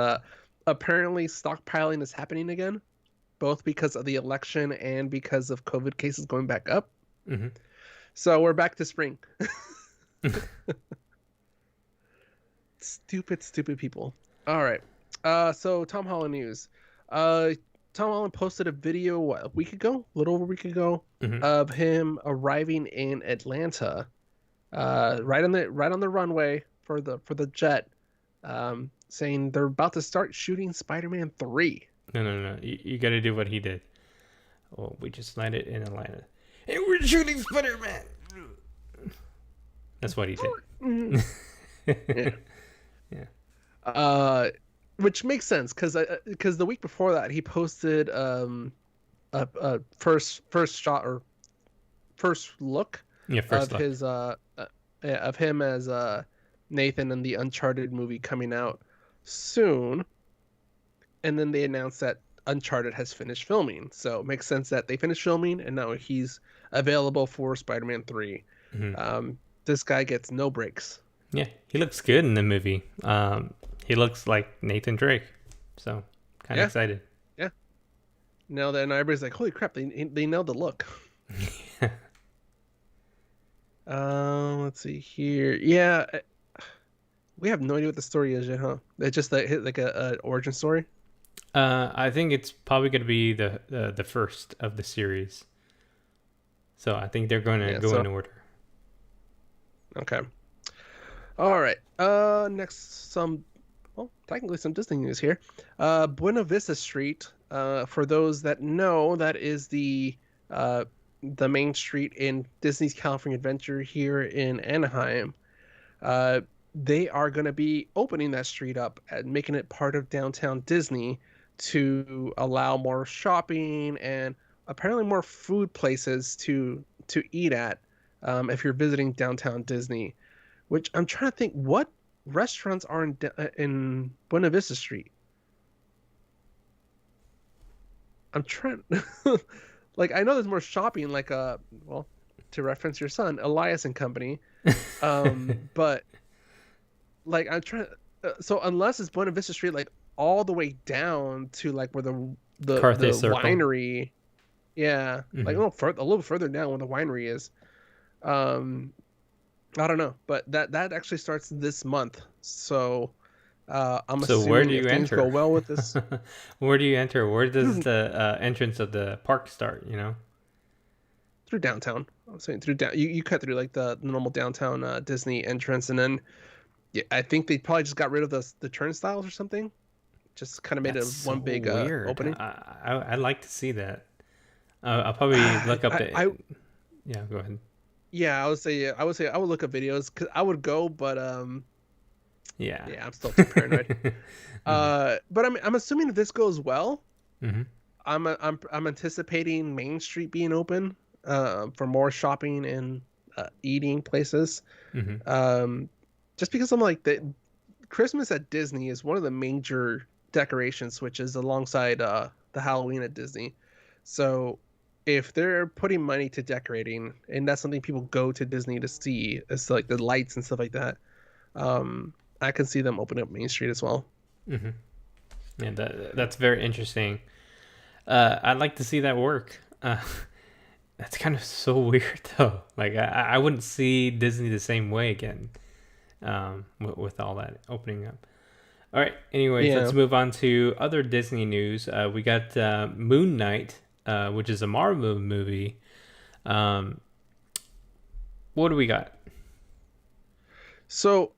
apparently stockpiling is happening again, both because of the election and because of COVID cases going back up. So we're back to spring. Stupid people. All right. So Tom Holland news. Tom Holland posted a video a little over a week ago, of him arriving in Atlanta right on the runway for the jet, saying they're about to start shooting Spider-Man 3. No, no, no. You got to do what he did. Oh, we just landed in Atlanta, and we're shooting Spider-Man. That's what he Mhm. did. Yeah. Yeah. Which makes sense because the week before that he posted a first shot or first look Yeah. First of look. his yeah, of him as Nathan in the Uncharted movie coming out soon, and then they announced that Uncharted has finished filming. So it makes sense that they finished filming and now he's available for Spider-Man 3. Hmm. This guy gets no breaks. Yeah, he looks good in the movie. He looks like Nathan Drake, so kind of Yeah, excited. yeah. Now then, everybody's like, "Holy crap! They nailed the look." Let's see here. Yeah, we have no idea what the story is yet, huh? It's just like a origin story. I think it's probably going to be the first of the series, so I think they're going to Yeah. go in So order. okay. All right. Next, well, technically some Disney news here. Buena Vista Street. For those that know, that is the main street in Disney's California Adventure here in Anaheim. Uh, they are going to be opening that street up and making it part of downtown Disney to allow more shopping and apparently more food places to eat at if you're visiting downtown Disney. Which I'm trying to think, what restaurants are in Buena Vista Street? I'm trying. Like I know there's more shopping, like well, to reference your son, Elias and Company. But like I'm trying. So unless it's Buena Vista Street, like all the way down to like where Carthay the Circle. winery, yeah, like Hmm. a little further down where the winery is. Um, I don't know, but that actually starts this month. So I'm So where do assuming if you things go enter? well with this, Where do you enter? Where does through the entrance of the park start? You know? through downtown. I'm saying through down. You cut through like the normal downtown Disney entrance, and then yeah, I think they probably just got rid of the turnstiles or something. Just kind of made That's it so one big weird. opening. I'd like to see that. I'll probably look up the. I Yeah, go ahead. yeah, I would look up videos because I would go, but Yeah. yeah, I'm still too paranoid. Hmm. But I'm assuming if this goes well, Hmm. I'm anticipating Main Street being open for more shopping and eating places. Hmm. Um, just because I'm like the Christmas at Disney is one of the major decoration switches alongside the Halloween at Disney. So if they're putting money to decorating, and that's something people go to Disney to see, it's like the lights and stuff like that. I can see them open up Main Street as well. Hmm. Yeah, that's very interesting. I'd like to see that work. That's kind of so weird though. Like I wouldn't see Disney the same way again. With all that opening up. All right. Anyways, Yeah. let's move on to other Disney news. We got Moon Knight, which is a Marvel movie. Um, what do we got? So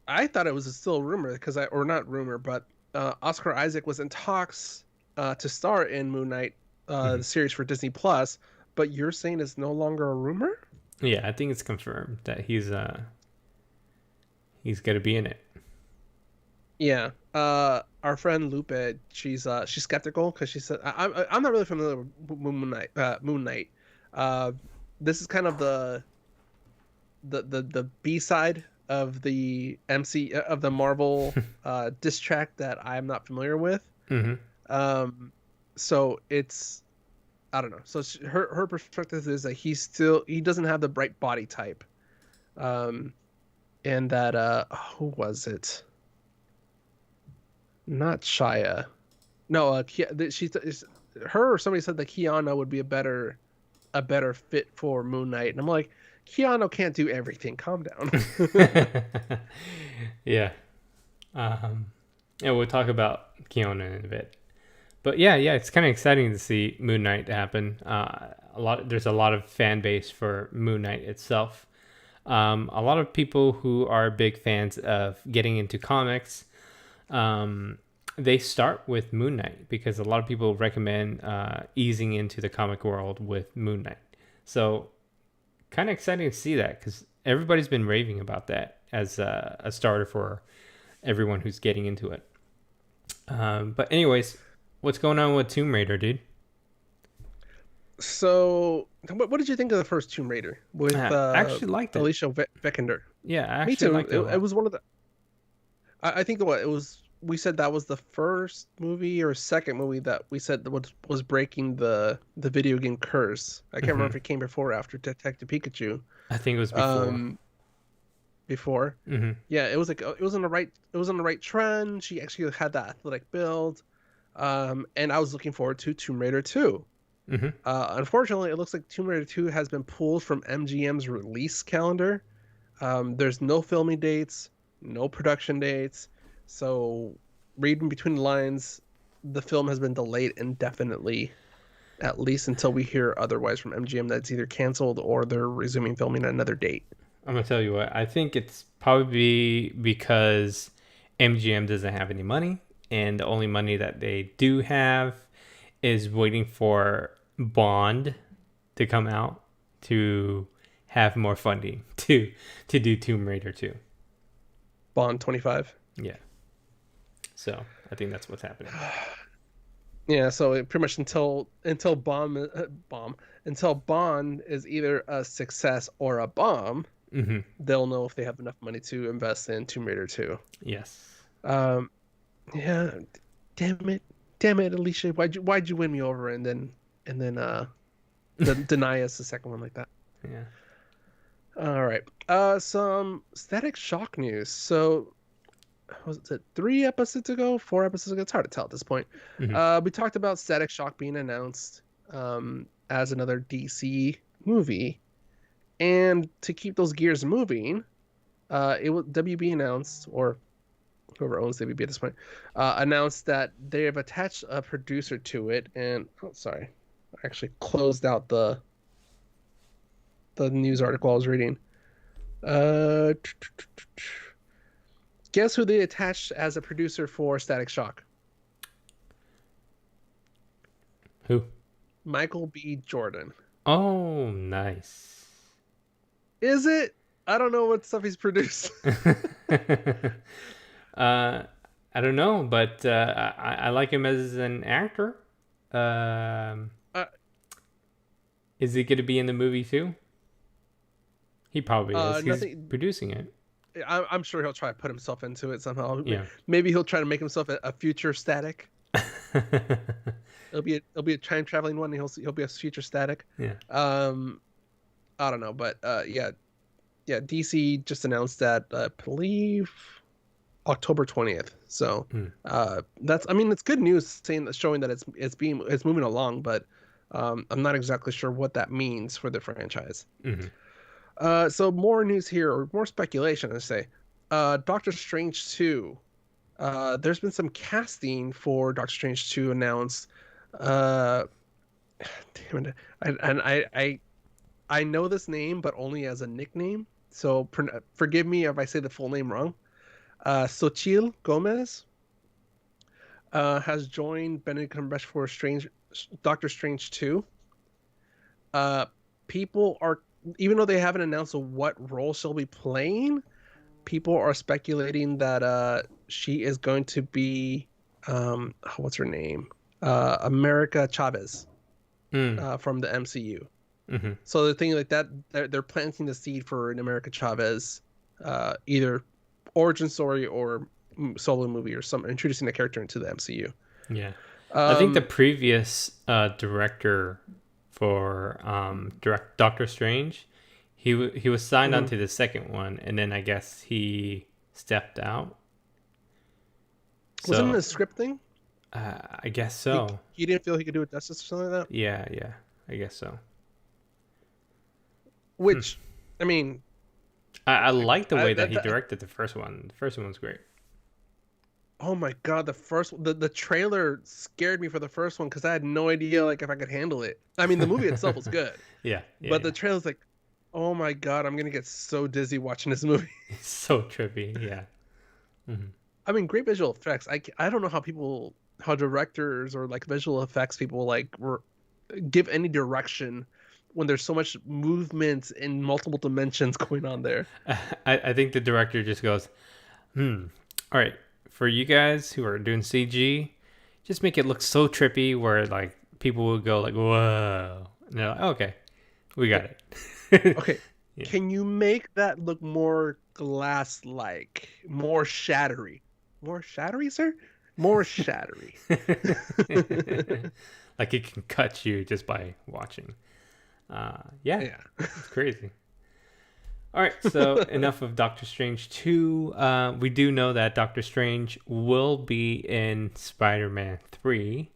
I thought it was still a rumor because or not rumor, but Oscar Isaac was in talks to star in Moon Knight, Hmm. the series for Disney Plus. But you're saying it's no longer a rumor? Yeah, I think it's confirmed that he's gonna be in it. Yeah. Our friend Lupe, she's skeptical because she said I'm not really familiar with Moon Knight. Moon Knight. Uh, this is kind of the B side of the MC of the Marvel diss track that I'm not familiar with. Hmm. Um, so it's I don't know. So her perspective is that he doesn't have the right body type. Um, and that who was it? Not Shia. No, her or somebody said that Keanu would be a better fit for Moon Knight, and I'm like, Keanu can't do everything. Calm down. Yeah. Yeah, we'll talk about Keanu in a bit. But yeah, it's kind of exciting to see Moon Knight happen. There's a lot of fan base for Moon Knight itself. A lot of people who are big fans of getting into comics, um, they start with Moon Knight because a lot of people recommend easing into the comic world with Moon Knight. So kind of exciting to see that because everybody's been raving about that as a starter for everyone who's getting into it. But anyways, what's going on with Tomb Raider, dude? So, what did you think of the first Tomb Raider with I actually liked it. Alicia Vikander? Yeah, I Me actually too. liked it a It lot. was one of the. I think the what it was. We said that was the first movie or second movie that we said that was breaking the video game curse. I can't remember Hmm. if it came before or after Detective Pikachu. I think it was before. Um, before. Hmm. Yeah, it was like it was on the right trend. She actually had that athletic build. And I was looking forward to Tomb Raider 2. Hmm. Unfortunately, it looks like Tomb Raider 2 has been pulled from MGM's release calendar. There's no filming dates, no production dates. So, reading between the lines, the film has been delayed indefinitely, at least until we hear otherwise from MGM that it's either canceled or they're resuming filming at another date. I'm gonna tell you what. I think it's probably because MGM doesn't have any money, and the only money that they do have is waiting for Bond to come out to have more funding to do Tomb Raider 2. Bond 25. Yeah. So I think that's what's happening. Yeah, so pretty much until until Bond is either a success or a bomb, Hmm. they'll know if they have enough money to invest in Tomb Raider 2. Yes. Um, yeah, damn it, Alicia, why'd you win me over and then deny us the second one like that? Yeah. All right. Some Static Shock news. So, was it 3 episodes ago, 4 episodes ago? It's hard to tell at this point. Hmm. We talked about Static Shock being announced as another DC movie, and to keep those gears moving, it was WB announced, or whoever owns WB at this point, announced that they have attached a producer to it. And oh, sorry, I actually closed out the news article I was reading. Uh, Guess who they attached as a producer for Static Shock? Who? Michael B. Jordan. Oh, nice. Is it? I don't know what stuff he's produced. I don't know, but I like him as an actor. Um, uh, is he going to be in the movie too? He probably is. He's Nothing. producing it. I'm sure he'll try to put himself into it somehow. Yeah. Maybe he'll try to make himself a future Static. It'll be a time traveling one. And he'll be a future Static. Yeah. I don't know, but yeah. DC just announced that I believe October 20th. So it's good news showing that it's moving along, but I'm not exactly sure what that means for the franchise. Mm-hmm. So more news here, or more speculation, I say. Doctor Strange 2. There's been some casting for Doctor Strange 2 announced. Damn it. I know this name, but only as a nickname. So forgive me if I say the full name wrong. Xochitl Gomez has joined Benedict Cumberbatch for Doctor Strange 2. People are, even though they haven't announced what role she'll be playing, people are speculating that she is going to be what's her name? America Chavez from the MCU. Mm-hmm. So they're thinking like that they're planting the seed for an America Chavez, either origin story or solo movie or some introducing the character into the MCU. Yeah. I think the previous director for Doctor Strange, he was signed onto the second one, and then I guess he stepped out. Was it in the script thing? I guess so. He didn't feel he could do it justice or something like that? Yeah, I guess so. Which, I mean... I like the way that he directed the first one. The first one was great. Oh my god, the trailer scared me for the first one because I had no idea like if I could handle it. I mean, the movie itself was good. Yeah. But the trailer's like, Oh my god, I'm gonna get so dizzy watching this movie. It's so trippy. Yeah. Hmm. I mean, great visual effects. I don't know how directors or like visual effects people give any direction when there's so much movement in multiple dimensions going on there. I think the director just goes, hmm. All right, for you guys who are doing CG, just make it look so trippy where like people will go like, whoa. And they're like, okay, we got it. Okay, Yeah. can you make that look more glass-like, more shattery? More shattery, sir? More shattery. Like it can cut you just by watching. Yeah, Yeah. it's crazy. All right, so enough of Doctor Strange 2. We do know that Doctor Strange will be in Spider-Man 3,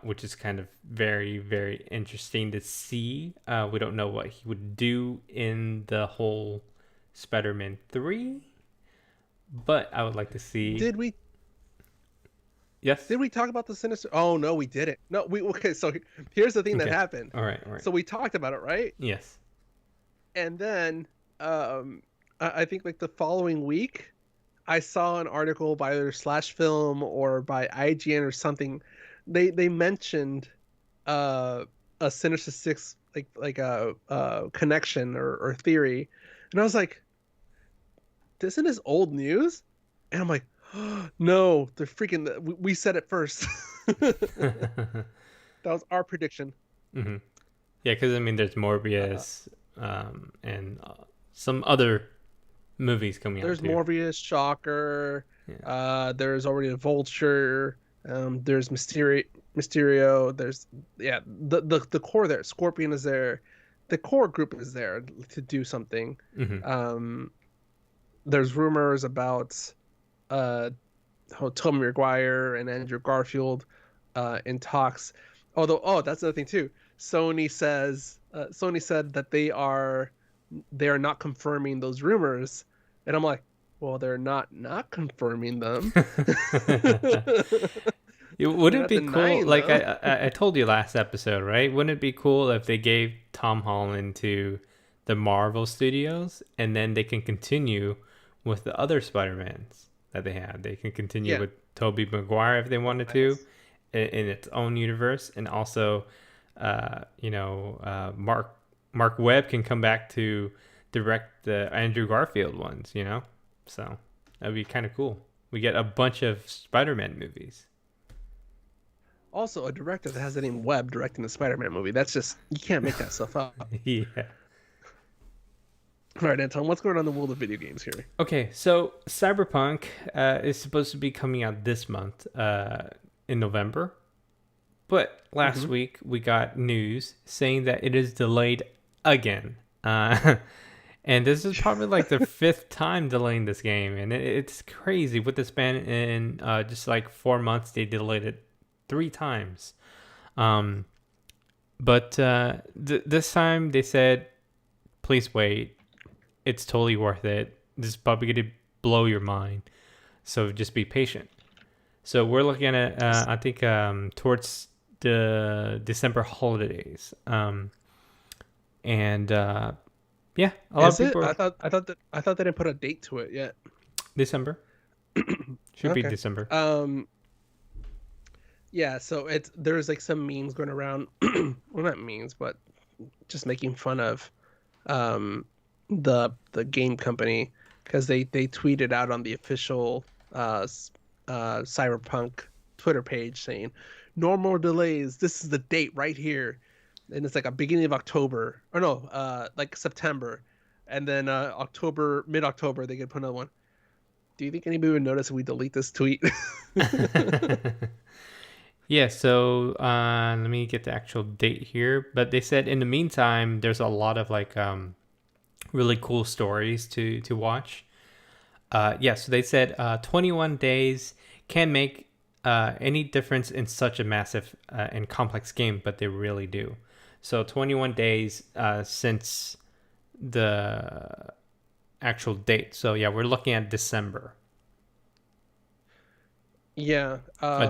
which is kind of very, very interesting to see. We don't know what he would do in the whole Spider-Man 3, but I would like to see. Did we Yes? did we talk about the Sinister? Oh no, we didn't. No, we okay. So here's the thing that Okay. happened. All right, all right. So we talked about it, right? Yes. And then I think like the following week, I saw an article by either Slash Film or by IGN or something. They mentioned uh, a Sinister Six like a connection or theory, and I was like, isn't this old news? And I'm like, oh, no, they're freaking. We said it first. That was our prediction. Hmm. Yeah, because I mean, there's Morbius, and some other movies coming out There's too. Morbius, Shocker. Yeah. There's already a Vulture. There's Mysterio. There's the core there. Scorpion is there. The core group is there to do something. Hmm. Um, there's rumors about Tobey Maguire and Andrew Garfield in talks. Although, oh, that's another thing too. Sony said that they are not confirming those rumors, and I'm like, well, they're not confirming them. Would They're it not be cool? denying Like them. I told you last episode, right? Wouldn't it be cool if they gave Tom Holland to the Marvel Studios and then they can continue with the other Spider-Mans that they have? They can continue Yeah. with Tobey Maguire if they wanted to Yes. in its own universe, and also, Mark Webb can come back to direct the Andrew Garfield ones. So that'd be kind of cool. We get a bunch of Spider-Man movies. Also, a director that has the name Webb directing a Spider-Man movie. That's just you can't make that stuff up. Yeah. All right, Anton, what's going on in the world of video games here? Okay, so Cyberpunk is supposed to be coming out this month, in November. But last Mm-hmm. week we got news saying that it is delayed again. Uh, and this is probably like the fifth time delaying this game. And it's crazy. With the span in just like 4 months, they delayed it 3 times. Um, but this time they said, please wait. It's totally worth it. This is probably going to blow your mind. So just be patient. So we're looking at, I think, towards the December holidays. And yeah, a lot Is of it? people. I thought they didn't put a date to it yet. December. Should be Okay. December. Yeah, so there's like some memes going around. Well, not memes, but just making fun of the game company because they tweeted out on the official Cyberpunk Twitter page saying no more delays. This is the date right here, and it's like a beginning of October or no, like September, and then mid October they could put another one. Do you think anybody would notice if we delete this tweet? Yeah, so let me get the actual date here. But they said in the meantime, there's a lot of like really cool stories to watch. Yeah, so they said 21 days can make any difference in such a massive and complex game, but they really do. So 21 days since the actual date. So yeah, we're looking at December. Yeah.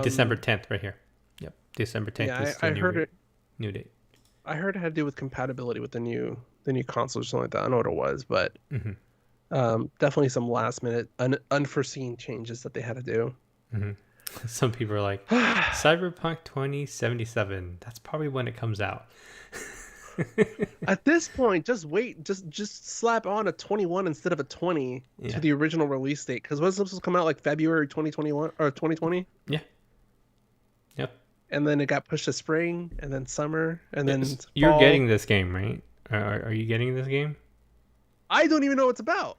December 10th right here. Yep, December 10th Yeah, is the I heard it. new date. I heard it had to do with compatibility with the new new console or something like that. I don't know what it was, but Mm-hmm. definitely some last minute unforeseen changes that they had to do. Mm-hmm. Some people are like, Cyberpunk 2077. That's probably when it comes out. At this point, just wait, just slap on a 21 instead of a 20 to Yeah. the original release date, because was supposed to come out like February 2021 or 2020, Yeah. Yep. and then it got pushed to spring, and then summer, and then You're fall. getting this game, right? Are you getting this game? I don't even know what it's about.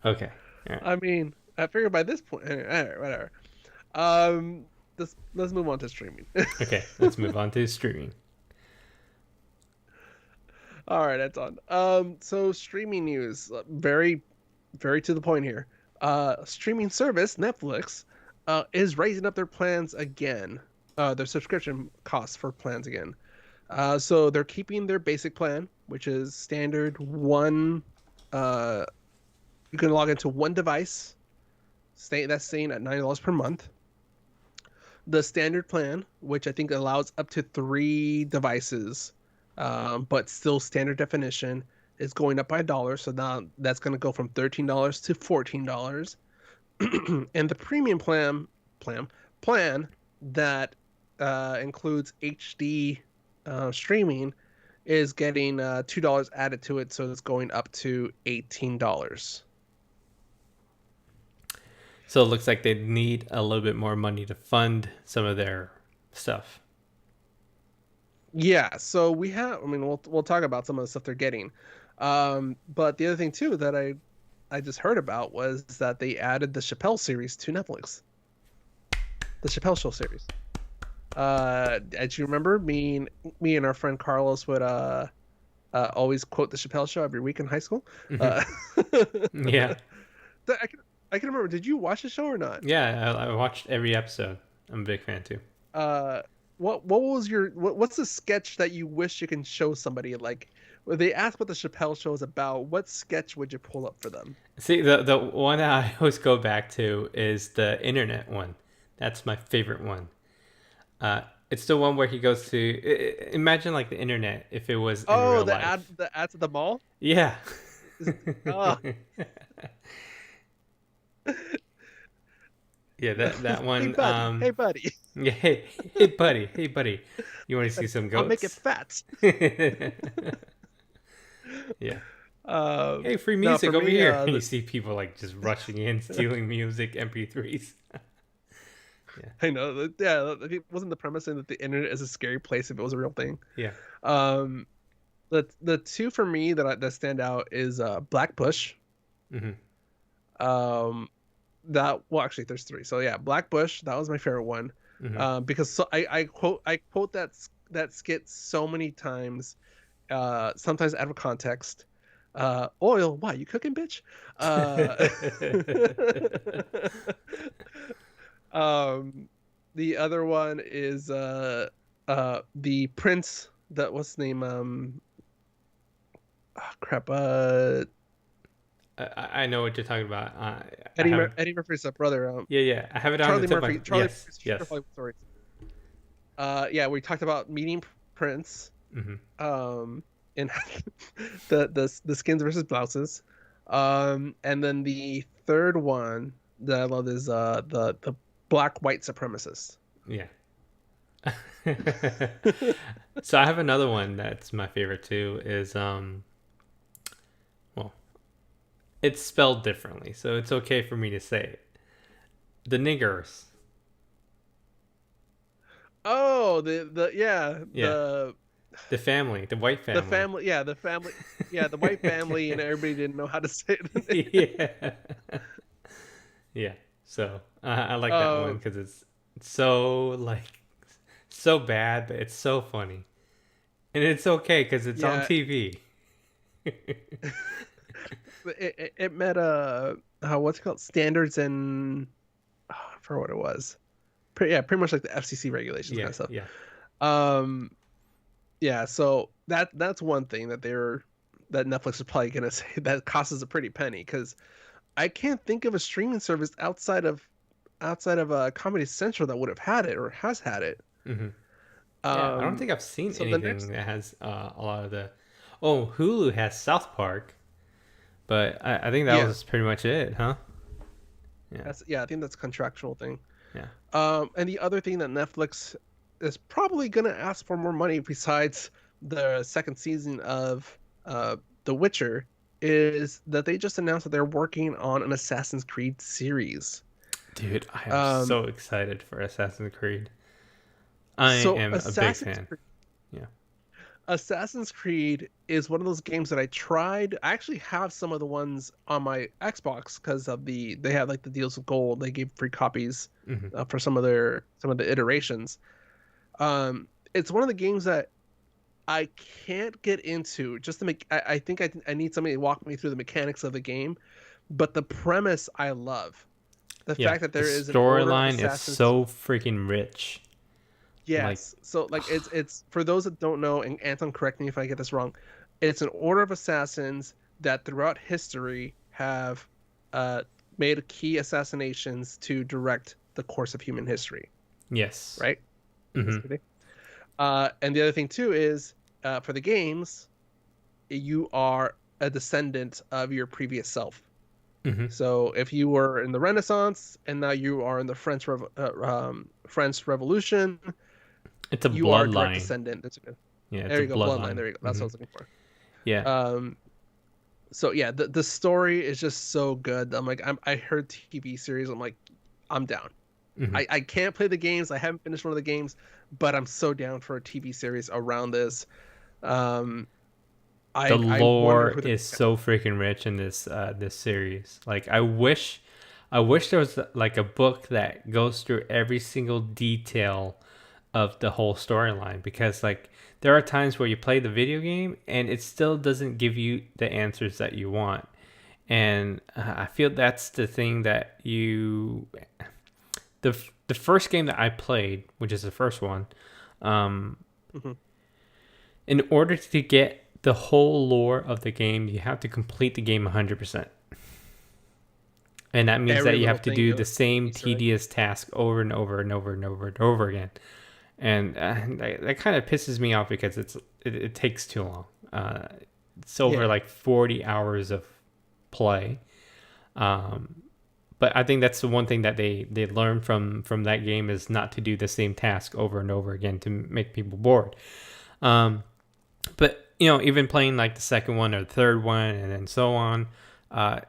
Okay. All right. I mean, I figured by this point, all right, whatever. Um, let's move on to streaming. Okay. Let's move on to streaming. All right, that's on. So streaming news, very, very to the point here. Streaming service Netflix, is raising up their plans again. Their subscription costs for plans again. So they're keeping their basic plan, which is standard one. Uh, you can log into one device. That's staying at $9 per month. The standard plan, which I think allows up to 3 devices, but still standard definition, is going up by $1. So now that's going to go from $13 to $14. And the premium plan that includes HD streaming is getting $2 added to it, so it's going up to $18. So it looks like they need a little bit more money to fund some of their stuff. Yeah, so we have. I mean, we'll talk about some of the stuff they're getting, but the other thing too that I just heard about was that they added the Chappelle series to Netflix, the Chappelle Show series. As you remember, me and our friend Carlos would always quote the Chappelle Show every week in high school. Yeah. I can remember. Did you watch the show or not? Yeah, I watched every episode. I'm a big fan too. What was what's the sketch that you wish you can show somebody? Like, when they ask what the Chappelle Show is about, what sketch would you pull up for them? See, the one I always go back to is the internet one. That's my favorite one. It's the one where he goes to imagine like the internet if it was in real life. The ads at the mall. Yeah. Oh. Yeah, that one. Hey buddy. Yeah, hey buddy. You want to see some goats? I'll make it fat. Yeah. Hey, Free music over here. And you see people like just rushing in, stealing music, MP3s. Yeah. I know. Yeah, it wasn't the premise saying that the internet is a scary place if it was a real thing. Yeah. The two for me that stand out is Black Bush. Mm-hmm. Actually there's 3. So yeah, Black Bush, that was my favorite one. Mm-hmm. Because I quote that skit so many times, sometimes out of context. Oil, why you cooking, bitch? The other one is the Prince, that what's his name, I know what you're talking about. Eddie Murphy's brother. Yeah. I have it on Charlie the tip Murphy. of Charlie. Yes. Sorry. Yeah, we talked about meeting Prince. Mm-hmm. And the skins versus blouses. And then the third one that I love is the black white supremacist. Yeah. So I have another one that's my favorite too. Is well, it's spelled differently, so it's okay for me to say it. The niggers. Oh, The family, the white family. The white family, and everybody didn't know how to say it. Yeah. So I like that one because it's so so bad, but it's so funny, and it's okay because it's on TV. It met what's it called, standards and for what it was. Pretty much like the FCC regulations kind of stuff. Yeah. So that's one thing that Netflix is probably gonna say that costs us a pretty penny, because I can't think of a streaming service outside of Comedy Central that would have had it or has had it. Mm-hmm. Yeah, I don't Um, think I've seen so the anything next, that has a lot of the. Oh, Hulu has South Park, but I think that yeah, was pretty much it, huh? Yeah, I think that's a contractual thing. yeah. And the other thing that Netflix is probably gonna ask for more money besides the second season of The Witcher is that they just announced that they're working on an Assassin's Creed series. Dude, I am Um, so excited for Assassin's Creed. I so am a big Assassin's fan. Yeah. Assassin's Creed is one of those games that I tried. I actually have some of the ones on my Xbox because of they had like the deals with gold. They gave free copies Hmm. for some of the iterations. It's one of the games that I can't get into just to make. I think I need somebody to walk me through the mechanics of the game, but the premise I love. The Yeah, fact that the there is an order of storyline is assassins. so freaking rich. Like, Yes. So like it's for those that don't know, and Anton, correct me if I get this wrong. It's an order of assassins that throughout history have uh made key assassinations to direct the course of human history, yes. right? Hmm. And the other thing too is for the games, you are a descendant of your previous self. Hmm. So if you were in the Renaissance and now you are in the French Revolution, It's a you are a direct bloodline. descendant. Yeah, it's There a you go, bloodline. bloodline. There you go. That's what I Hmm. was looking for. Yeah. Um, so yeah, the story is just so good. I'm like, I heard TV series. I'm like, I'm down. Hmm. I can't play the games. I haven't finished one of the games, but I'm so down for a TV series around this. Um, The I wonder lore who the is so freaking rich in this series. Like, I wish there was like a book that goes through every single detail of the whole storyline, because like there are times where you play the video game and it still doesn't give you the answers that you want. And I feel that's the thing that the first game that I played, which is the first one, um, Mhm. in order to get the whole lore of the game, you have to complete the game 100%. And that means Every that you little have to thing, do the every same Easter egg. tedious task over and over and over and over and over again. And that kind of pisses me off because it takes too long. It's over Yeah. like 40 hours of play. Um, but I think that's the one thing that they learned from that game is not to do the same task over and over again to make people bored. Um, but even playing like the second one or the third one and then so on, uh,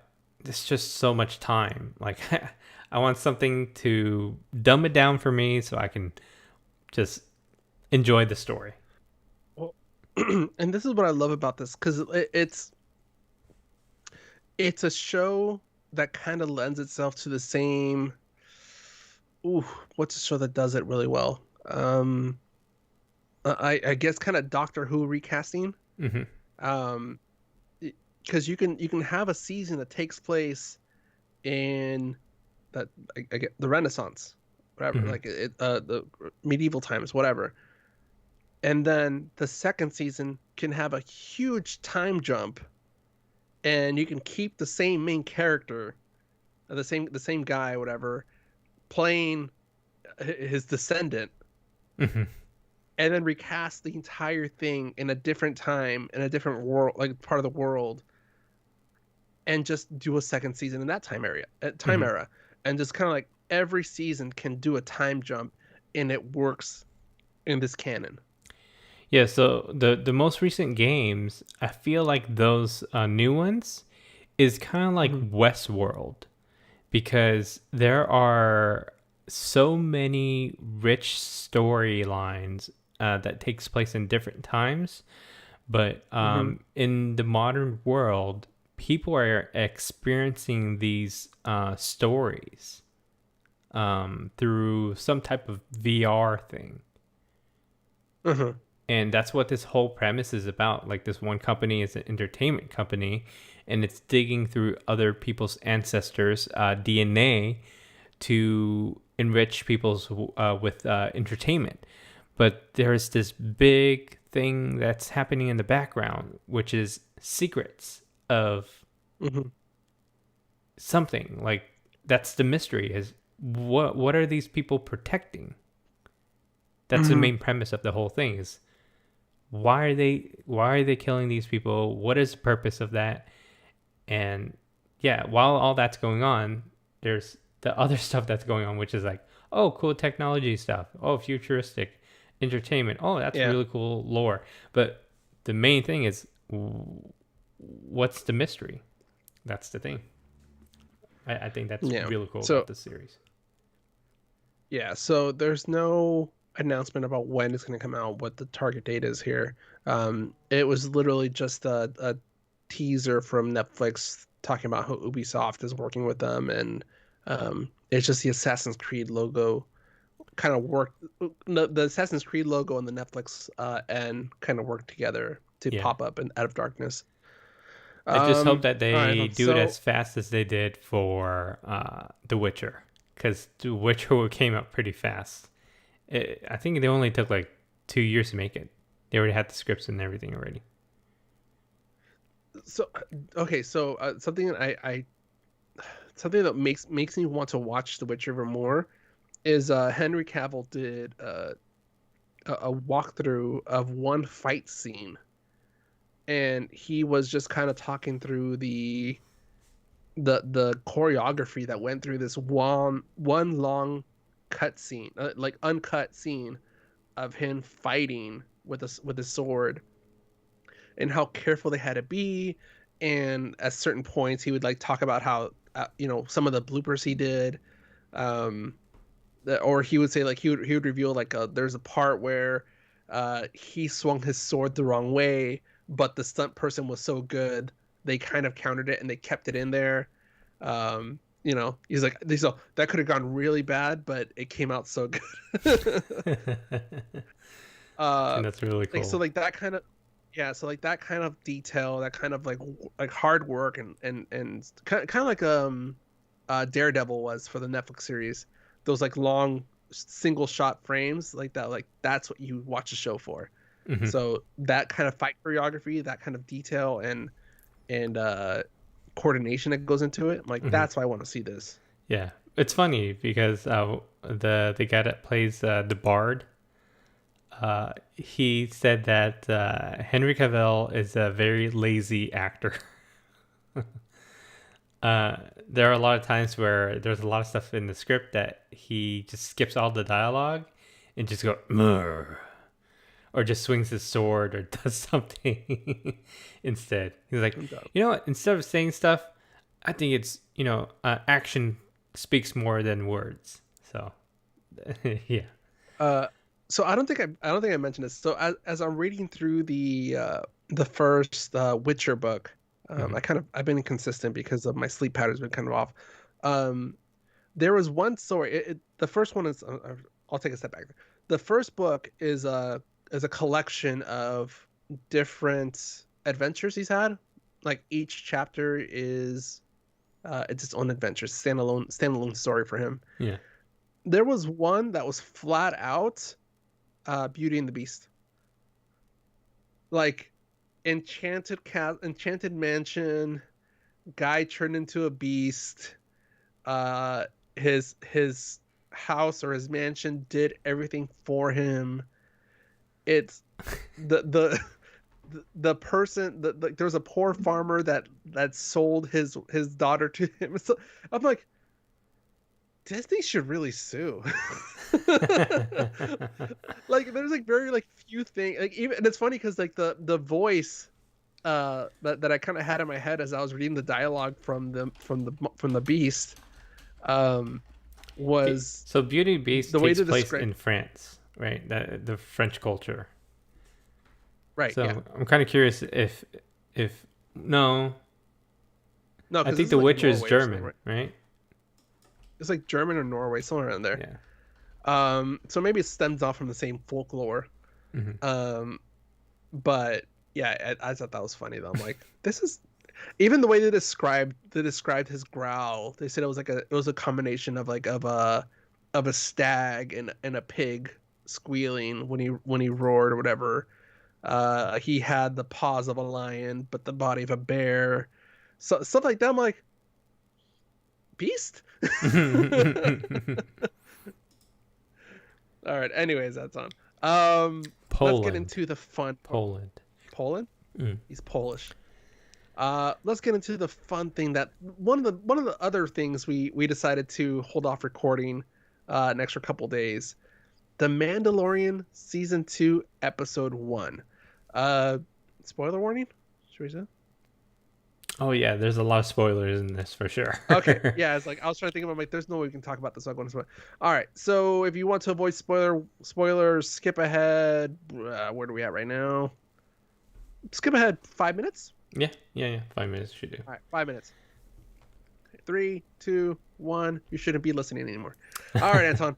it's just so much time. Like I want something to dumb it down for me so I can just enjoy the story. Well, and this is what I love about this because it's a show that kind of lends itself to the same. Ooh, what's a show that does it really well? I guess kind of Doctor Who recasting. Hmm. Um, because you can have a season that takes place in that I get the Renaissance, whatever, Hmm. like the medieval times, whatever. And then the second season can have a huge time jump, and you can keep the same main character, the same guy, whatever, playing his descendant, Hmm. and then recast the entire thing in a different time in a different world, like part of the world, and just do a second season in that time Hmm. era, and just kind of like every season can do a time jump, and it works in this canon. Yeah. So the most recent games, I feel like those new ones is kind of like Mm-hmm. Westworld, because there are so many rich storylines that takes place in different times. But Mm-hmm. in the modern world, people are experiencing these stories through some type of VR thing. Uh-huh. And that's what this whole premise is about. Like, this one company is an entertainment company, and it's digging through other people's ancestors' DNA to enrich people's with entertainment. But there's this big thing that's happening in the background, which is secrets of Mm-hmm. something. Like, that's the mystery, is what are these people protecting? That's the main premise of the whole thing is why are they killing these people? What is the purpose of that? And yeah, while all that's going on, there's the other stuff that's going on, which is like, oh, cool technology stuff. Oh, futuristic entertainment. Oh, that's Yeah. really cool lore. But the main thing is, what's the mystery? That's the thing. I think that's Yeah. really cool So about this series. yeah, so there's no announcement about when it's going to come out, what the target date is here. It was literally just a teaser from Netflix talking about how Ubisoft is working with them, and it's just the Assassin's Creed logo kind of worked. No, the Assassin's Creed logo and the Netflix and kind of worked together to Yeah. pop up in Out of Darkness. I just hope that All right, they do it so as fast as they did for The Witcher, because The Witcher came out pretty fast. I think they only took like 2 years to make it. They already had the scripts and everything already. so okay, so something that I something that makes me want to watch The Witcher even more is Henry Cavill did a walkthrough of one fight scene, and he was just kind of talking through the choreography that went through this one long cut scene, like uncut scene of him fighting with a sword, and how careful they had to be. And at certain points, he would like talk about how some of the bloopers he did. Um, or he would say like he would reveal like there's a part where he swung his sword the wrong way, but the stunt person was so good they kind of countered it and they kept it in there. He's like so that could have gone really bad, but it came out so good. I uh think that's really like so cool. like that kind of yeah, so like that kind of detail, that kind of like hard work and kind of like Daredevil was for the Netflix series. Those like long single shot frames like that, like that's what you watch a show for. Hmm. So that kind of fight choreography, that kind of detail and coordination that goes into it, I'm like, Hmm. that's why I want to see this. Yeah, it's funny because the guy that plays the Bard, he said that Henry Cavill is a very lazy actor. There are a lot of times where there's a lot of stuff in the script that he just skips all the dialogue and just go "Murr," or just swings his sword or does something instead. He's like, I'm done. you know what? Instead of saying stuff, I think it's action speaks more than words. So yeah. Uh, so I don't think I mentioned this. So as I'm reading through the first Witcher book, Hmm. I've been inconsistent because of my sleep patterns been kind of off. Um, there was one story. The first one is I'll take a step back. The first book is a collection of different adventures he's had. Like each chapter is it's its own adventure, standalone story for him. Yeah. There was one that was flat out Beauty and the Beast. Like enchanted mansion, guy turned into a beast. Uh his house or his mansion did everything for him. It's the the person that like there was a poor farmer that sold his daughter to him. So I'm like, Disney should really sue. Like there's like very like few things like even and it's funny because like the voice that I kind of had in my head as I was reading the dialogue from the Beast um Okay, was so Beauty and Beast the way takes to place describe. in France, right? The French culture. Right, yeah. So I'm kind of curious if no, No, I because think this is The like Witcher is Norway or something, German, right? right? It's like German or Norway, somewhere around there. Yeah. So maybe it stems off from the same folklore. Hmm. Um, but yeah, I thought that was funny though. I'm like, this is even the way they described his growl. They said it was a combination of like of a stag and a pig squealing when he roared or whatever. He had the paws of a lion, but the body of a bear. So stuff like that. I'm like, Beast. All right. Anyways, that's on. Let's get Poland. into the fun. Poland. Poland. Mm. He's Polish. Let's get into the fun thing that one of the other things we decided to hold off recording an extra couple days. The Mandalorian season 2 episode 1. Uh, Spoiler warning. Should we say? Oh yeah, there's a lot of spoilers in this for sure. Okay, yeah, it's like I was trying to think about like there's no way we can talk about this. So I'm going to spoil. All right, so if you want to avoid spoilers, skip ahead. Where do we at right now? Skip ahead 5 minutes. Yeah. 5 minutes should do. All right, 5 minutes. 3, 2, 1. You shouldn't be listening anymore. All right, Anton.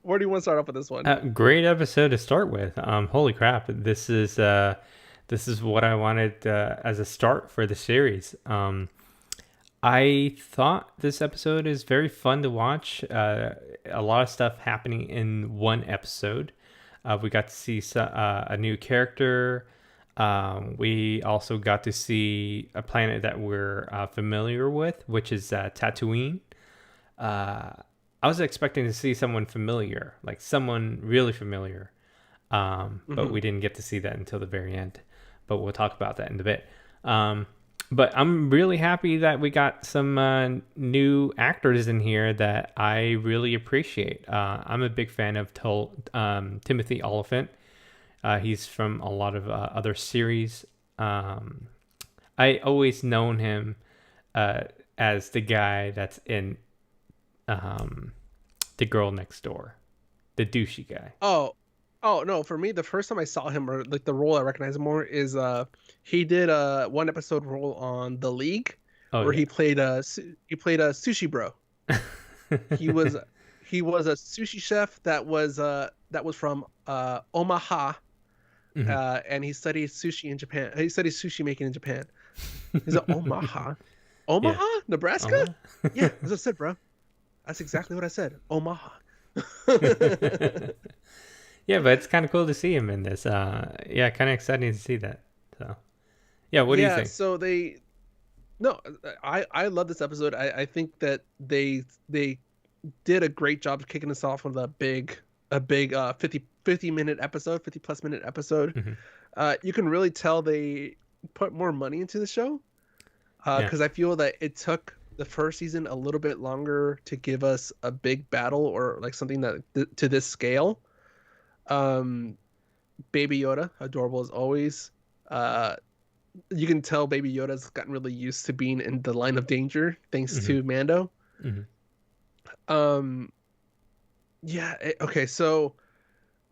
Where do you want to start off with this one? Great episode to start with. Holy crap, this is what I wanted as a start for the series. I thought this episode is very fun to watch. A lot of stuff happening in one episode. We got to see a new character. We also got to see a planet that we're familiar with, which is Tatooine. I was expecting to see someone familiar, like someone really familiar, but we didn't get to see that until the very end. But we'll talk about that in a bit. But I'm really happy that we got some new actors in here that I really appreciate. I'm a big fan of Timothy Oliphant. He's from a lot of other series. I always known him as the guy that's in The Girl Next Door, the douchey guy. Oh no! For me, the first time I saw him, or like the role I recognize him more is he did a one episode role on The League, Oh where yeah. he played a sushi bro. He was he was a sushi chef that was from Omaha, Mhm. and he studied sushi in Japan. He studied sushi making in Japan. He's at Omaha, Yeah. Omaha, Nebraska. Oh, Yeah, that's what I said, bro. That's exactly what I said. Omaha. yeah, but it's kind of cool to see him in this. Yeah, kind of exciting to see that. So, yeah, what do you Yeah, think? so they no, I love this episode. I think that they did a great job kicking us off with a big 50 minute episode, 50 plus minute episode. Hmm. You can really tell they put more money into the show Yeah. because I feel that it took the first season a little bit longer to give us a big battle or like something that to this scale. Um, Baby Yoda, adorable as always. Uh, you can tell Baby Yoda's gotten really used to being in the line of danger thanks Hmm. to Mando. Hmm. Um, okay, so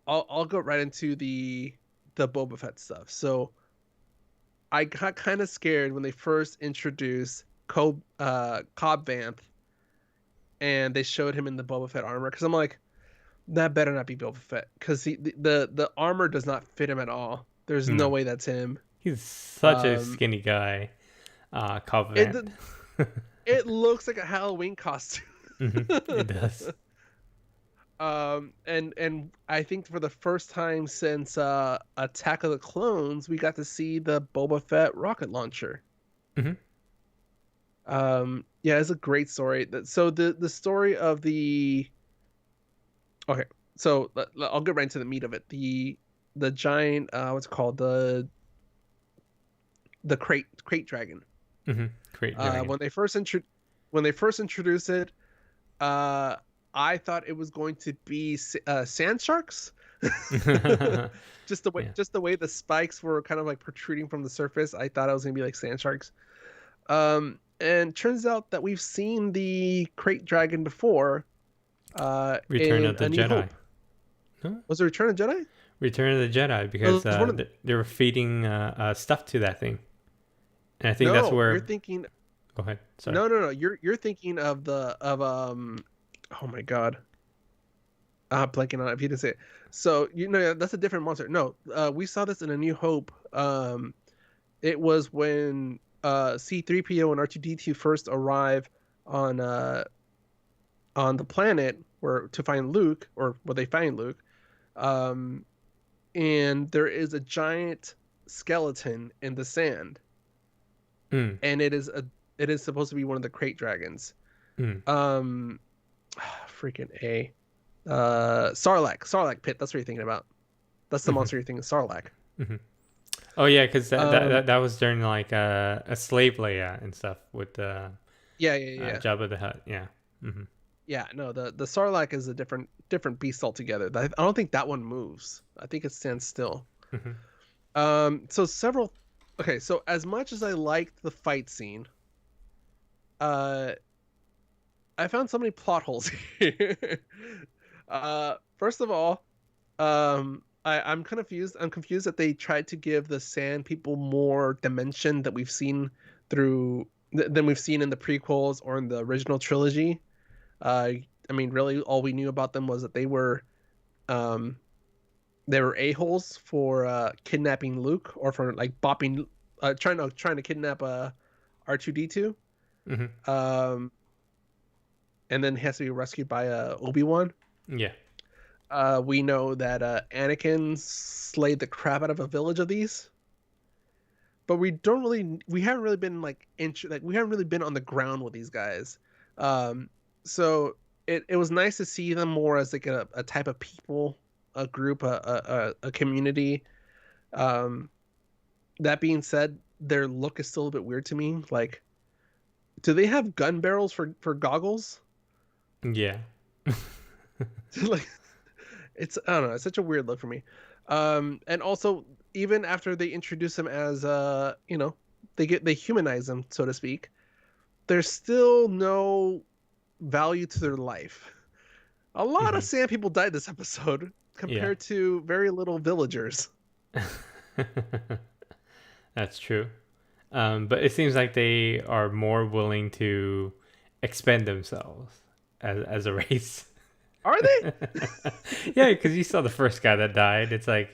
I'll go right into the Boba Fett stuff. So I got kind of scared when they first introduced Cobb Vanth and they showed him in the Boba Fett armor because I'm like, that better not be Boba Fett because the armor does not fit him at all. There's no No, way that's him. he's such a Um, skinny guy. it Covenant. it looks like a Halloween costume. Hmm. It does. And I think for the first time since Attack of the Clones, we got to see the Boba Fett rocket launcher. Hmm. Yeah, it's a great story. So the story of the okay, so I'll get right into the meat of it. The giant what's it called, the crate dragon. Hmm. Great dragon. When they first introduced it, I thought it was going to be sand sharks. Yeah. Just the way the spikes were kind of like protruding from the surface, I thought it was gonna be like sand sharks. And turns out that we've seen the crate dragon before. Return In of the A New Jedi. Hope. Huh? Was it Return of the Jedi? Return of the Jedi, It because was one of they were feeding stuff to that thing, and I think that's no, you're where. thinking Go ahead. Sorry. no. You're thinking of oh my god. Blanking on it if you didn't say it. So you know that's a different monster. No, we saw this in A New Hope. It was when C-3PO and R2-D2 first arrive on the planet where to find Luke, or where they find Luke. And there is a giant skeleton in the sand, Mm, and it is supposed to be one of the crate dragons. mm. Um, freaking A. Sarlacc pit. That's what you're thinking about. That's the Hmm. monster you're thinking, Sarlacc. Hmm. Oh yeah, because Um, that was during like a slave layout and stuff with yeah. Jabba the Hutt. Yeah. Hmm. Yeah, no, the Sarlacc is a different beast altogether. I don't think that one moves. I think it stands still. Hmm. So several. Okay, so as much as I liked the fight scene, uh, I found so many plot holes here. First of all, I'm confused. I'm confused that they tried to give the Sand People more dimension that we've seen than we've seen in the prequels or in the original trilogy. Uh, I mean, really, all we knew about them was that um, they were a-holes for kidnapping Luke or for like bopping, trying to kidnap R2D2. Hmm. Um, and then he has to be rescued by Obi-Wan. Yeah. We know that Anakin slayed the crap out of a village of these, but we haven't really been we haven't really been on the ground with these guys. Um, so it was nice to see them more as like a type of people, a group, a community. Um, that being said, their look is still a bit weird to me. Like, do they have gun barrels for goggles? Yeah. Like, it's I don't know. It's such a weird look for me. And also even after they introduce them as they humanize them, so to speak. There's still no value to their life. A lot of Hmm. sand people died this episode Yeah. compared to very little villagers. That's true. But it seems like they are more willing to expend themselves as a race. Are they? Yeah, because you saw the first guy that died. It's like,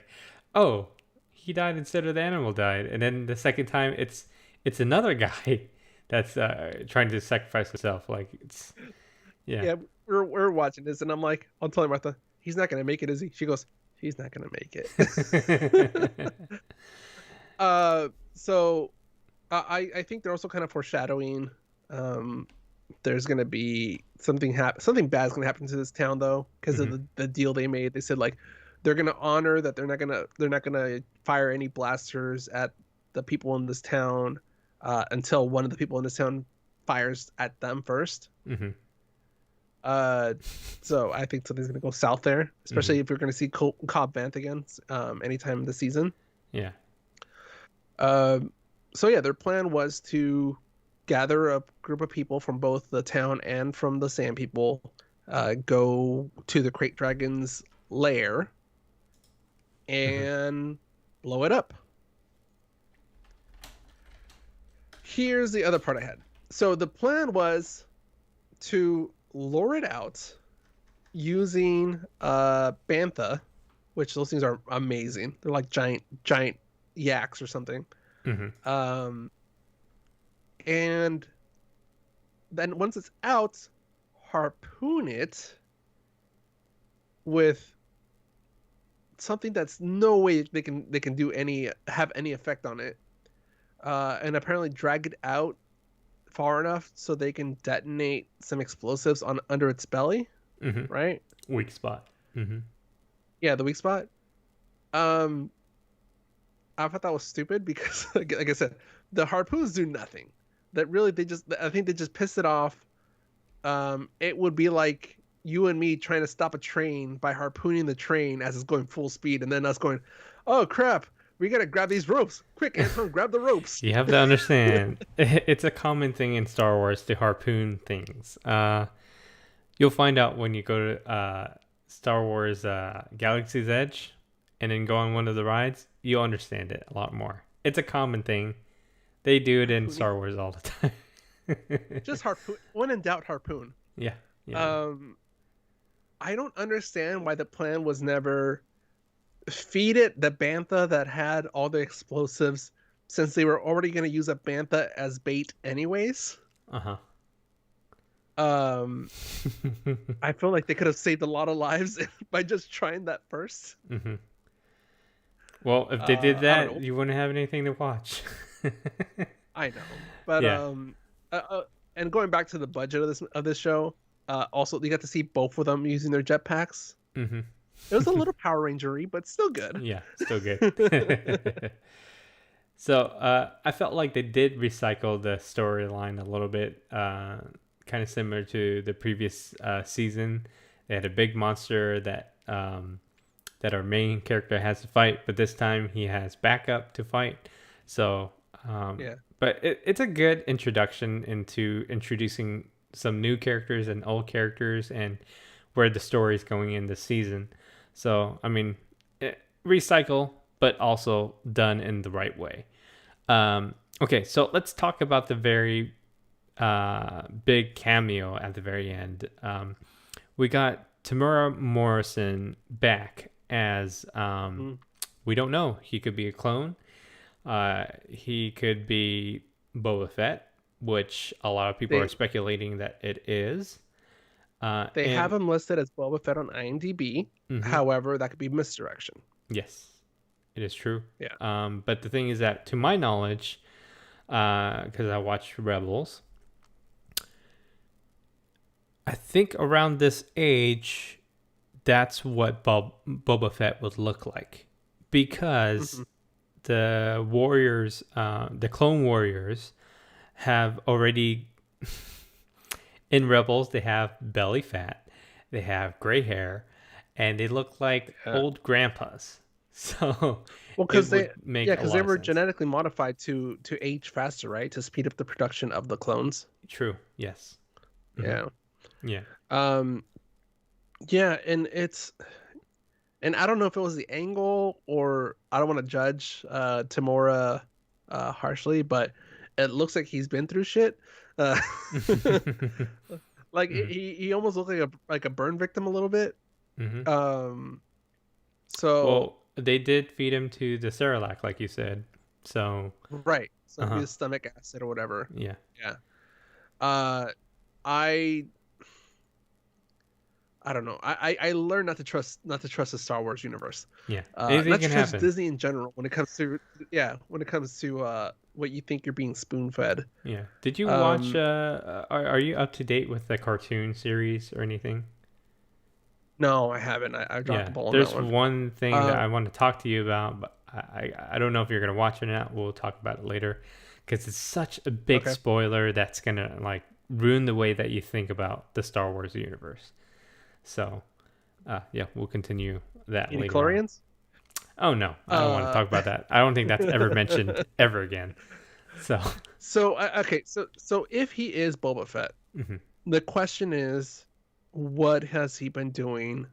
oh, he died instead of the animal died, and then the second time it's another guy that's trying to sacrifice himself. Like it's yeah. Yeah, we're watching this, and I'm telling Martha, he's not gonna make it, is he? She goes, he's not gonna make it. So I think they're also kind of foreshadowing. Um, there's gonna be something bad's gonna happen to this town though because of Hmm. the deal they made. They said like they're gonna honor that they're not gonna fire any blasters at the people in this town until one of the people in this town fires at them first. Hmm. Uh, so I think something's gonna go south there, Hmm. especially if we're gonna see Cobb Vanth again anytime this season. Yeah. Um, so yeah, their plan was to gather a group of people from both the town and from the Sand People, go to the Crate Dragon's lair Hmm. and blow it up. Here's the other part I had. So the plan was to lure it out using bantha, which those things are amazing. They're like giant yaks or something. Hmm. Um, and then once it's out, harpoon it with something that's no way they can have any effect on it, and apparently drag it out far enough so they can detonate some explosives on under its belly, Hmm. right? Weak spot. Hmm. Yeah, the weak spot. Um, I thought that was stupid because, like I said, the harpoons do nothing. That really, I think they just pissed it off. It would be like you and me trying to stop a train by harpooning the train as it's going full speed, and then us going, "Oh crap, we gotta grab these ropes! Quick, Anton, grab the ropes!" You have to understand, it's a common thing in Star Wars to harpoon things. You'll find out when you go to Star Wars Galaxy's Edge and then go on one of the rides, you'll understand it a lot more. It's a common thing. They do it in Harpooning, Star Wars all the time. just harpoon. When in doubt, harpoon. Yeah, yeah, yeah. Um, I don't understand why the plan was never feed it the bantha that had all the explosives, since they were already going to use a bantha as bait anyways. Uh Um, huh. I feel like they could have saved a lot of lives by just trying that first. Hmm. Well, if they did I don't that, know. you wouldn't have anything to watch. I know, but Yeah. uh, uh, and going back to the budget of this show, Also, you got to see both of them using their jetpacks. Mm-hmm. It was a little Power Rangery, but still good. Yeah, still good. So I felt like they did recycle the storyline a little bit, kind of similar to the previous season. They had a big monster that our main character has to fight, but this time he has backup to fight. So, Yeah. but it's a good introduction into introducing some new characters and old characters and where the story is going in this season. So, I mean, recycle, but also done in the right way. Okay, so let's talk about the very big cameo at the very end. We got Tamura Morrison back as we don't know. He could be a clone. He could be Boba Fett, which a lot of people are speculating that it is. They have him listed as Boba Fett on IMDb. Mhm. However, that could be misdirection. Yes, it is true. Yeah. But the thing is that, to my knowledge, because I watched Rebels, I think around this age, that's what Boba Fett would look like, because the warriors, the Clone Warriors, have already in Rebels. They have belly fat, they have gray hair, and they look like old grandpas. So, well, because they were sense. genetically modified to age faster, right? To speed up the production of the clones. True. Yes. Yeah. Yeah. Yeah, and I don't know if it was the angle, or I don't want to judge Tamora harshly, but it looks like he's been through shit. Like he almost looked like a burn victim a little bit. So well, they did feed him to the Cerelac, like you said. So right, so his stomach acid or whatever. Yeah. I don't know. I learned not to trust the Star Wars universe. Yeah, not to trust happen. Disney in general when it comes to what you think you're being spoon fed. Yeah. Did you watch? Are you up to date with the cartoon series or anything? No, I haven't. I dropped the ball on There's that one thing that I want to talk to you about, but I don't know if you're gonna watch it or not. We'll talk about it later, because it's such a big spoiler that's gonna like ruin the way that you think about the Star Wars universe. So, yeah, we'll continue that later. Midichlorians? Oh no, I don't want to talk about that. I don't think that's ever mentioned ever again. So if he is Boba Fett, the question is, what has he been doing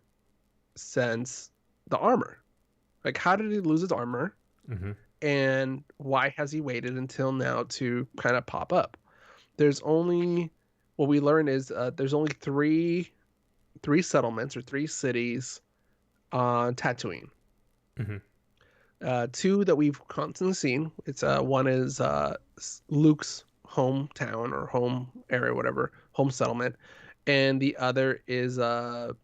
since the armor? Like, how did he lose his armor? And why has he waited until now to kind of pop up? There's only, what we learned is there's only three settlements or three cities on Tatooine. Two that we've constantly seen. It's one is Luke's hometown or home area, whatever, home settlement, and the other is the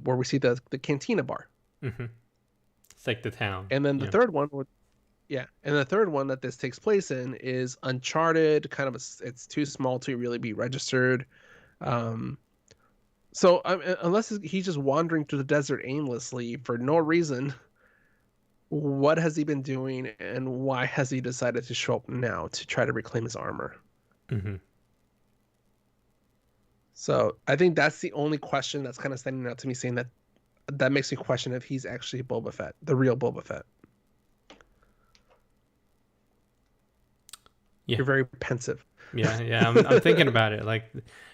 where we see the cantina bar. It's like the town. And then the third one that this takes place in is Uncharted. Kind of it's too small to really be registered. So unless he's just wandering through the desert aimlessly for no reason, what has he been doing, and why has he decided to show up now to try to reclaim his armor? So I think that's the only question that's kind of standing out to me, saying that makes me question if he's actually Boba Fett, the real Boba Fett. Yeah. You're very pensive. Yeah, I'm thinking about it. Like,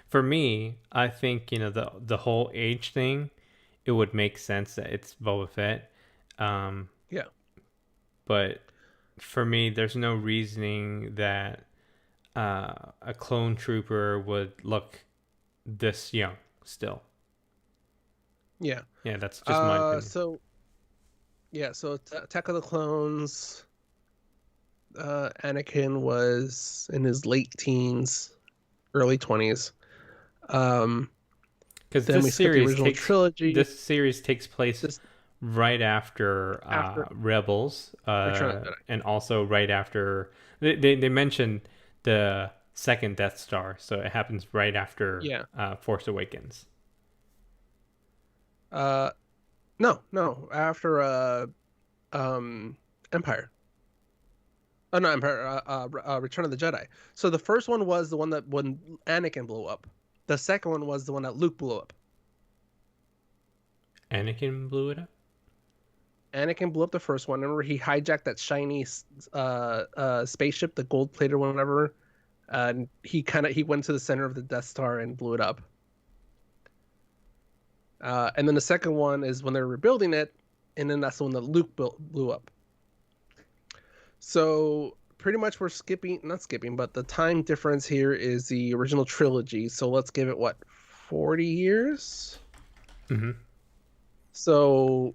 for me, I think, the whole age thing, it would make sense that it's Boba Fett. Yeah. But for me, there's no reasoning that a clone trooper would look this young still. Yeah. Yeah, that's just my opinion. So Attack of the Clones, Anakin was in his late teens, early 20s. Because this series takes place right after Rebels, and also right after they mentioned the second Death Star, so it happens right after Yeah. Force Awakens. Uh, no. After um, Empire. Oh no, Empire. Return of the Jedi. So the first one was the one that when Anakin blew up. The second one was the one that Luke blew up. Anakin blew it up. Anakin blew up the first one. Remember, he hijacked that shiny spaceship, the gold plated one, whatever. And he went to the center of the Death Star and blew it up. And then the second one is when they're rebuilding it, and then that's the one that Luke blew up. So pretty much we're not skipping, but the time difference here is the original trilogy. So let's give it 40 years. Mm-hmm. So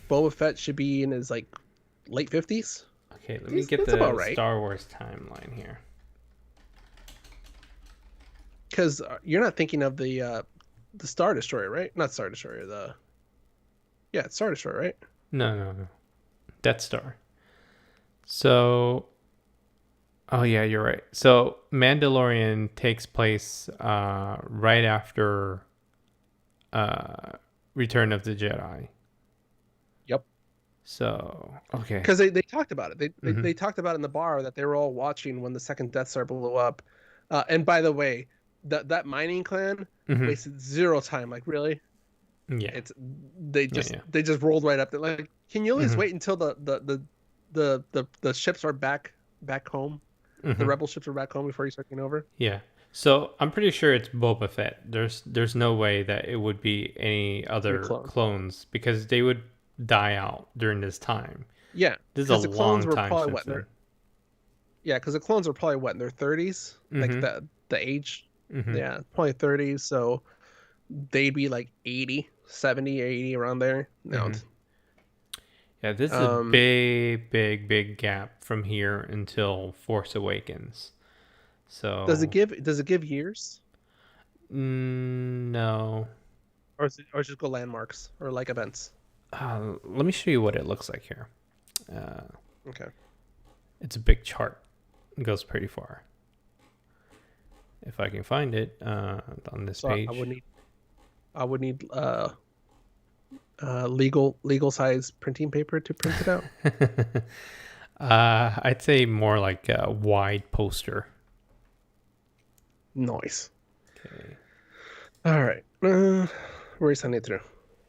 Boba Fett should be in his like late 50s. Okay, let me get the right. Star Wars timeline here. Because you're not thinking of the Star Destroyer, right? Not Star Destroyer. It's Star Destroyer, right? No. Death Star. So, oh yeah, you're right. So Mandalorian takes place right after Return of the Jedi. Yep. So, okay. Because they talked about it. They talked about it in the bar that they were all watching when the second Death Star blew up. And by the way, that mining clan wasted zero time. Like, really? Yeah. They just rolled right up. They're like, can you at least wait until the ships are back home? The rebel ships are back home before you start taking over? Yeah. So I'm pretty sure it's Boba Fett. There's no way that it would be any other clones because they would die out during this time. Yeah. This is a long time since then. Yeah, because the clones were probably in their 30s, like the age. Yeah, probably 30s. So they'd be like 70, 80 around there. No. Yeah, this is a big gap from here until Force Awakens. So does it give years? No. Or just go landmarks or like events? Let me show you what it looks like here. Okay. It's a big chart. It goes pretty far. If I can find it on this page. I would need legal size printing paper to print it out. I'd say more like a wide poster. Nice. Okay. All right. Where are you sending it through?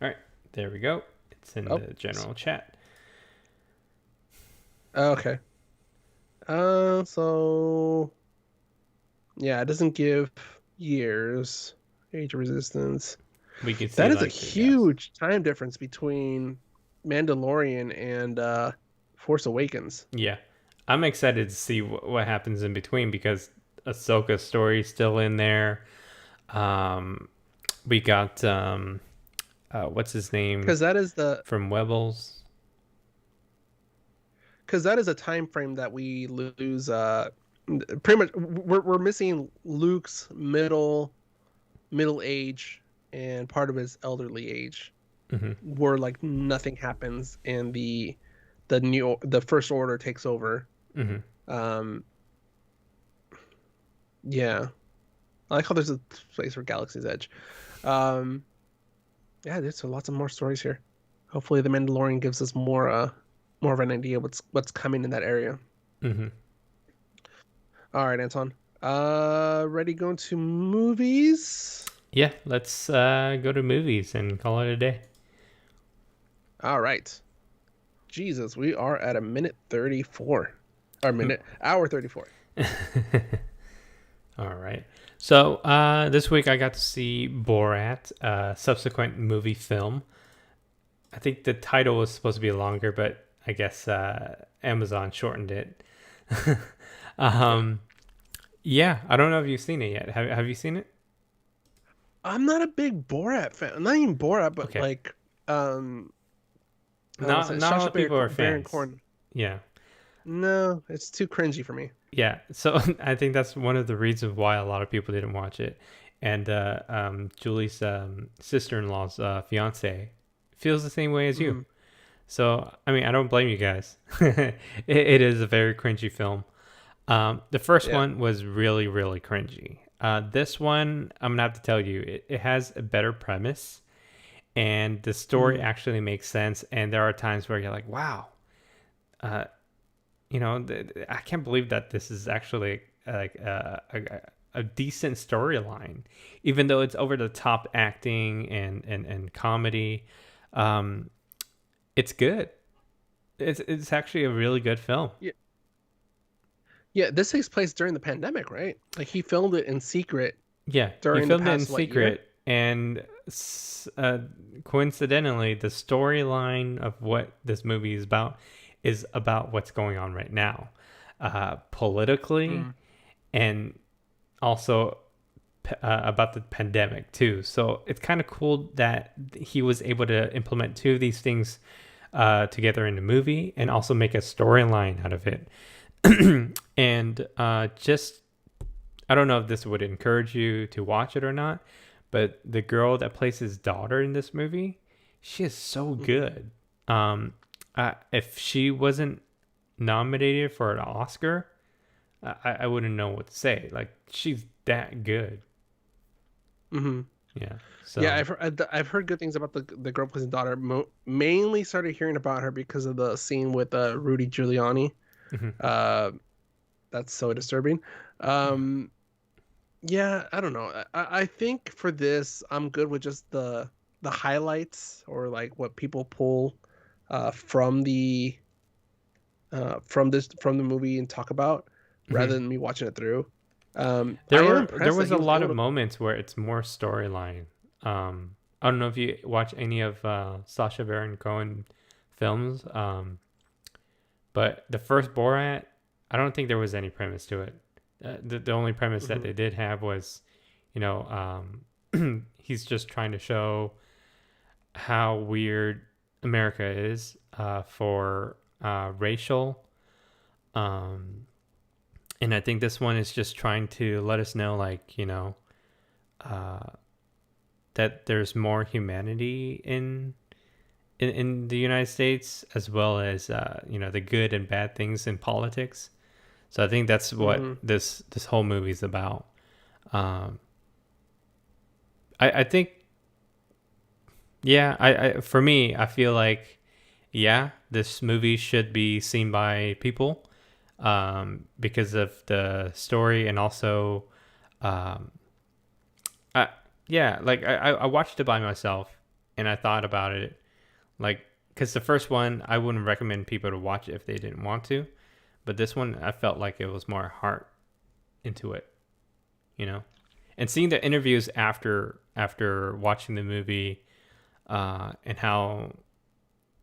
All right. There we go. It's in the general chat. Okay. So yeah, it doesn't give years. Age of Resistance. We could see that is a huge time difference between Mandalorian and Force Awakens. Yeah, I'm excited to see what happens in between because Ahsoka's story is still in there. We got what's his name? Because that is from Webbles. Because that is a time frame that we lose. Pretty much, we're missing Luke's middle age and part of his elderly age, where like nothing happens and the First Order takes over. Yeah, I like how there's a place for Galaxy's Edge. Yeah, there's lots of more stories here. Hopefully, the Mandalorian gives us more of an idea what's coming in that area. All right, Anton. Ready going to movies? Yeah, let's go to movies and call it a day. All right. Jesus, we are at a minute 34. Hour 34. All right. So this week I got to see Borat, subsequent movie film. I think the title was supposed to be longer, but I guess Amazon shortened it. Yeah, I don't know if you've seen it yet. Have you seen it? I'm not a big Borat fan. I'm not even Borat, but like not a lot of people are fans. Yeah. No, it's too cringy for me. Yeah, so I think that's one of the reasons why a lot of people didn't watch it. And Julie's sister-in-law's fiance feels the same way as you. So, I mean, I don't blame you guys. It is a very cringy film. The first Yeah. one was really, really cringy. This one, I'm gonna have to tell you, it has a better premise, and the story Mm-hmm. actually makes sense. And there are times where you're like, "Wow, uh, I can't believe that this is actually like a decent storyline, even though it's over the top acting and comedy. Um, it's good. It's actually a really good film. Yeah. Yeah. This takes place during the pandemic, right? Like he filmed it in secret Yeah, he during the filmed it in past, what, year? secret, and coincidentally, the storyline of what this movie is about what's going on right now, politically, Mm. and also about the pandemic too. So it's kind of cool that he was able to implement two of these things together in the movie, and also make a storyline out of it. And just I don't know if this would encourage you to watch it or not, but the girl that plays his daughter in this movie, she is so Mm-hmm. good. Um, if she wasn't nominated for an Oscar, I wouldn't know what to say. Like she's that good. Mm-hmm. Yeah. Yeah, So. I've heard good things about the girl plays the daughter. Mainly started hearing about her because of the scene with Rudy Giuliani. Mhm. Uh, that's so disturbing. Yeah. Um, yeah, I don't know. I think for this, I'm good with just the highlights or like what people pull from the movie and talk about rather Mhm. than me watching it through. I am There impressed that was he a was lot able of to. moments where it's more storyline. I don't know if you watch any of Sacha Baron Cohen films, but the first Borat, I don't think there was any premise to it. The only premise that Mhm. they did have was, he's just trying to show how weird America is for racial. Um, and I think this one is just trying to let us know, like, uh, that there's more humanity in the United States, as well as the good and bad things in politics. So I think that's what Mhm. this whole movie is about. Um, I think, yeah, I for me, I feel like, yeah, this movie should be seen by people, because of the story, and also, um, I, yeah, like I watched it by myself, and I thought about it, like, because the first one I wouldn't recommend people to watch it if they didn't want to, but this one I felt like it was more heart into it, you know. And seeing the interviews after watching the movie, and how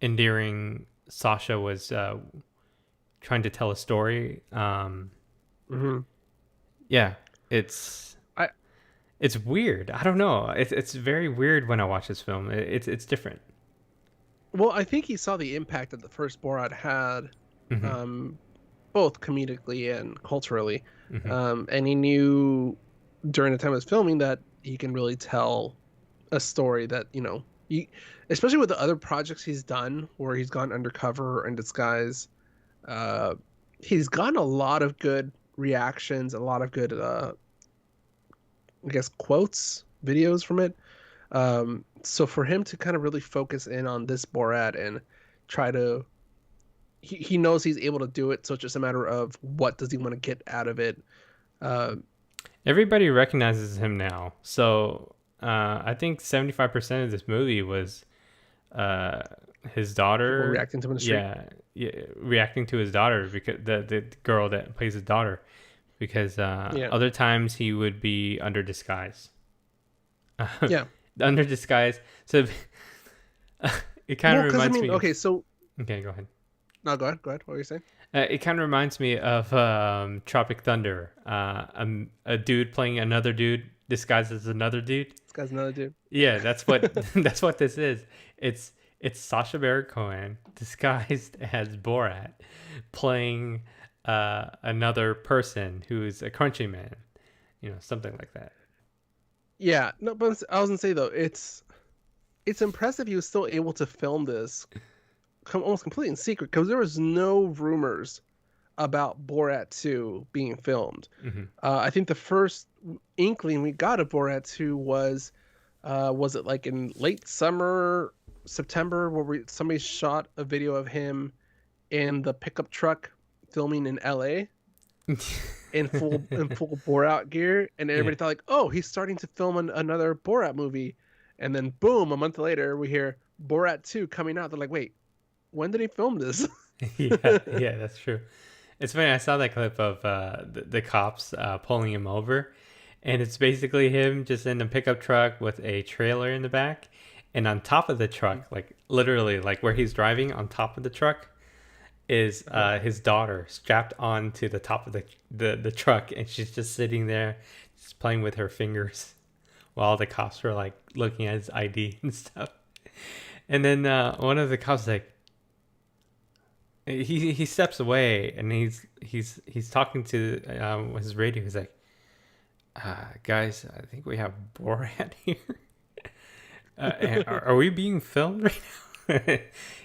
endearing Sasha was trying to tell a story. Mhm. Yeah, it's I it's weird. I don't know. It's very weird when I watch this film. It's different. Well, I think he saw the impact that the first Borat had, Hmm. um, both comedically and culturally, Hmm. and he knew during the time of filming that he can really tell a story that especially with the other projects he's done where he's gone undercover and disguise. Uh, he's gotten a lot of good reactions, a lot of good, I guess, quotes, videos from it. So for him to kind of really focus in on this Borat and try to, he knows he's able to do it. So it's just a matter of what does he want to get out of it. Uh, Everybody recognizes him now, so I think 75% of this movie was uh, his People daughter. reacting to him in the street. Yeah, yeah, reacting to his daughter, because the girl that plays his daughter, because Yeah, other times he would be under disguise. yeah. Under disguise. So it kind Well, of because I reminds mean, me of. okay, so Okay, go ahead. no, go ahead, go ahead. What were you saying? It kind of reminds me of Tropic Thunder. A dude playing another dude disguised as another dude. This guy's another dude. Yeah, that's what that's what this is. It's it's Sacha Baron Cohen disguised as Borat, playing another person who is a crunchy man. Something like that. Yeah, no, but I was gonna say though, it's impressive he was still able to film this almost completely in secret because there was no rumors about Borat 2 being filmed. Mm-hmm. I think the first inkling we got of Borat 2 was it like in late summer, September, where somebody shot a video of him in the pickup truck filming in LA in full Borat gear, and Yeah. everybody thought like, oh, he's starting to film another Borat movie, and then boom, a month later we hear Borat 2 coming out. They're like, wait, when did he film this? Yeah, that's true. It's funny. I saw that clip of the cops pulling him over, and it's basically him just in a pickup truck with a trailer in the back, and on top of the truck, like literally, like where he's driving, on top of the truck is his daughter strapped onto the top of the truck, and she's just sitting there, just playing with her fingers, while the cops were like looking at his ID and stuff. And then one of the cops is like, he steps away, and he's talking to his radio. He's like, guys, I think we have Borat here. Are we being filmed right now?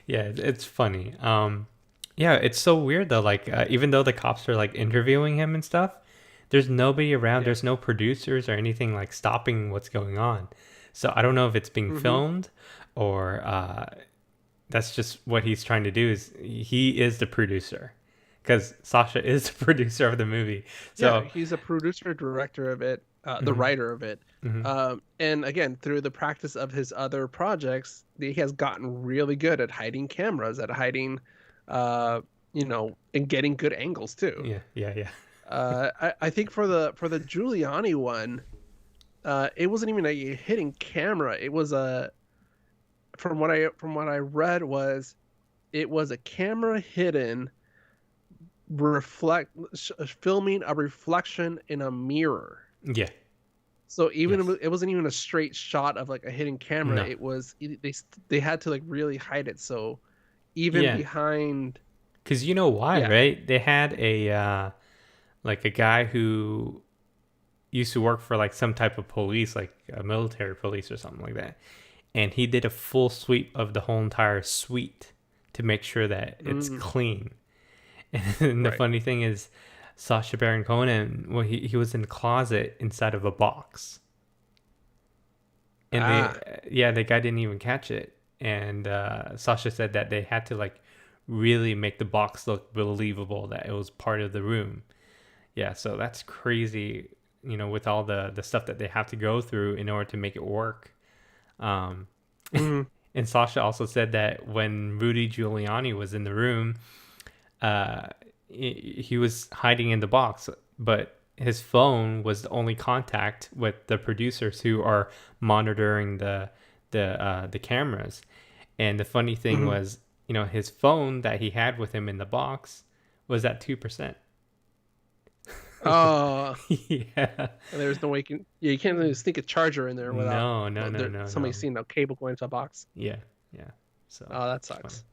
Yeah, it's funny. Yeah, it's so weird though. Like, even though the cops are like interviewing him and stuff, there's nobody around. Yeah. There's no producers or anything like stopping what's going on. So I don't know if it's being filmed or that's just what he's trying to do. Is he is the producer, because Sasha is the producer of the movie. So yeah, he's a producer, director of it, the writer of it. And again, through the practice of his other projects, he has gotten really good at hiding cameras, at hiding, and getting good angles too. yeah. I think for the Giuliani one, it wasn't even a hidden camera. It was from what I read was, it was a camera hidden filming a reflection in a mirror. Yeah. So even it wasn't even a straight shot of like a hidden camera. No. It was they had to like really hide it. So even behind, because you know why, right? They had a like a guy who used to work for like some type of police, like a military police or something like that, and he did a full sweep of the whole entire suite to make sure that it's clean. And the funny thing is, Sacha Baron Cohen, well, he was in a closet inside of a box, and the guy didn't even catch it. And Sasha said that they had to like really make the box look believable, that it was part of the room. Yeah, so that's crazy, with all the stuff that they have to go through in order to make it work. And Sasha also said that when Rudy Giuliani was in the room, he was hiding in the box, but his phone was the only contact with the producers who are monitoring the cameras. And the funny thing was, his phone that he had with him in the box was at 2%. oh Yeah. there's no way you can't really sneak a charger in there without No. somebody seeing a cable going into a box. Yeah. So That sucks.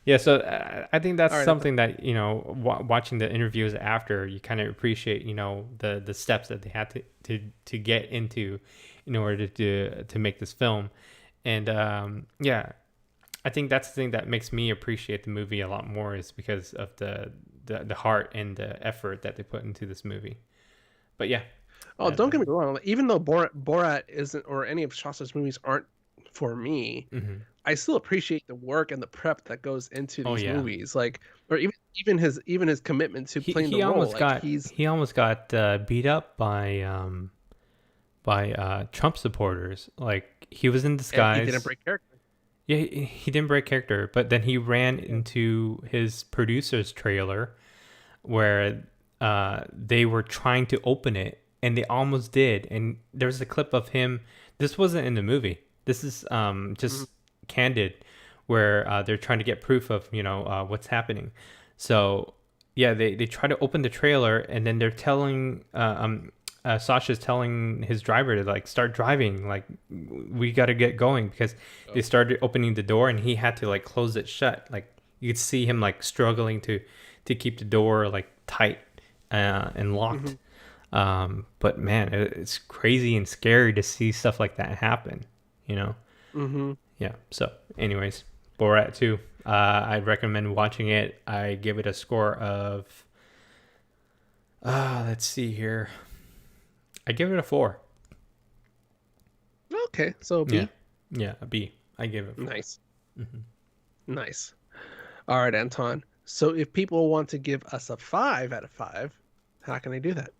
yeah, so I think that's All right, something that watching the interviews after, you kind of appreciate the steps that they had to get into in order to make this film. And I think that's the thing that makes me appreciate the movie a lot more, is because of the heart and the effort that they put into this movie. But yeah. Oh, don't get me wrong. Even though Borat isn't, or any of Shawshan's movies aren't for me, I still appreciate the work and the prep that goes into these movies. Like, or even his commitment to playing the role. He almost got beat up by Trump supporters. Like, he was in disguise. And he didn't break character. Yeah, he didn't break character, but then he ran into his producer's trailer where they were trying to open it, and they almost did. And there's a clip of him. This wasn't in the movie. This is just candid, where they're trying to get proof of what's happening. So yeah, they try to open the trailer, and then they're telling Sasha's telling his driver to like start driving, like we got to get going, because they started opening the door, and he had to like close it shut. Like, you could see him like struggling to keep the door like tight and locked. But man, it's crazy and scary to see stuff like that happen. Yeah. So anyways, Borat 2. I'd recommend watching it. I give it a score of, let's see here. I give it a 4. Okay, so B. Yeah, a B. I give it a 4. Nice. Mm-hmm. Nice. All right, Anton. So if people want to give us a 5 out of 5, how can they do that?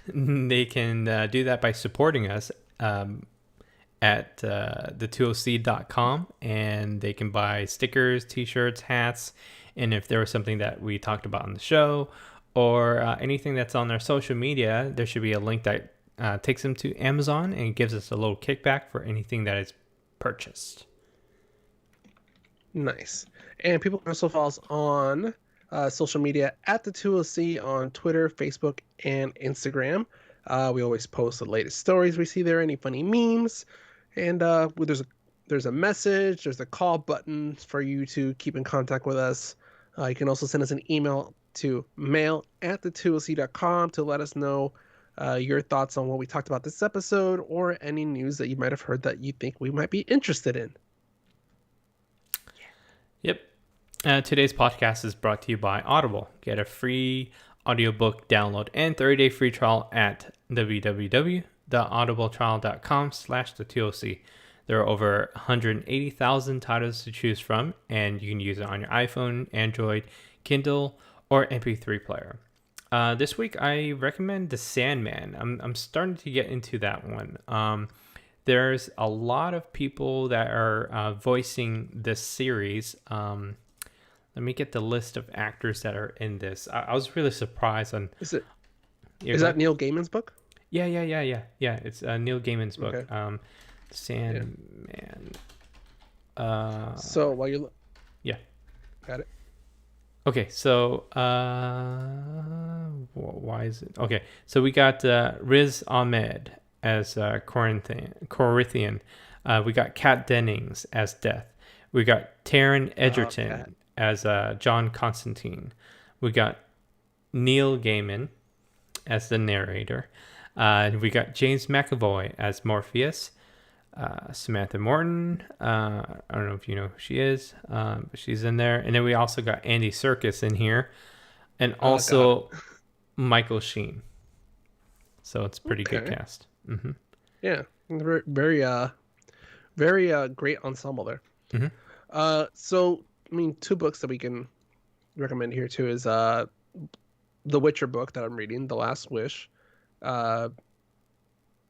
They can do that by supporting us at the2oc.com, and they can buy stickers, t-shirts, hats, and if there was something that we talked about on the show or anything that's on their social media, there should be a link that takes them to Amazon and gives us a little kickback for anything that is purchased. Nice. And people can also follow us on social media at the 2OC on Twitter, Facebook, and Instagram. We always post the latest stories we see there, any funny memes, and there's a message, there's a call button for you to keep in contact with us. You can also send us an email to mail@the2oc.com to let us know your thoughts on what we talked about this episode or any news that you might have heard that you think we might be interested in. Yep. Today's podcast is brought to you by Audible. Get a free audiobook download and 30-day free trial at www.audibletrial.com/the2oc. There are over 180,000 titles to choose from, and you can use it on your iPhone, Android, Kindle, or MP3 player. This week, I recommend The Sandman. I'm starting to get into that one. There's a lot of people that are voicing this series. Let me get the list of actors that are in this. I was really surprised on. Is that Neil Gaiman's book? Yeah. It's Neil Gaiman's book. Okay. Sandman. So while you're yeah, got it. Okay, so why is it okay? So we got Riz Ahmed as Corinthian. We got Kat Dennings as Death. We got Taron Egerton as John Constantine. We got Neil Gaiman as the narrator. We got James McAvoy as Morpheus. Samantha Morton. I don't know if you know who she is, but she's in there. And then we also got Andy Serkis in here, and also Michael Sheen. So it's a pretty good cast. Mm-hmm. Yeah, very great ensemble there. Mm-hmm. So I mean, 2 books that we can recommend here too is the Witcher book that I'm reading, The Last Wish.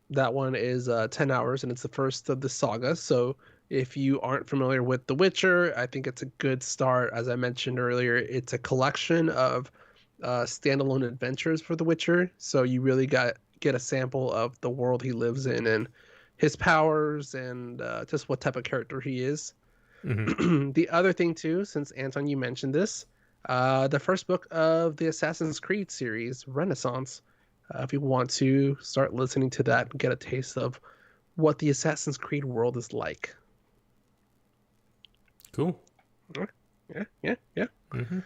That one is 10 hours, and it's the first of the saga. So if you aren't familiar with The Witcher, I think it's a good start. As I mentioned earlier, it's a collection of standalone adventures for The Witcher. So you really get a sample of the world he lives in and his powers and just what type of character he is. Mm-hmm. The other thing too, since Anton, you mentioned this, the first book of the Assassin's Creed series, Renaissance. If you want to start listening to that and get a taste of what the Assassin's Creed world is like. Cool. Yeah. Mm-hmm.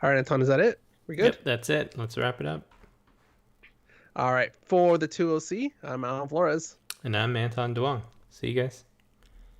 All right, Anton, is that it? We good? Yep, that's it. Let's wrap it up. All right. For the 2OC, I'm Alan Flores. And I'm Anton Duong. See you guys.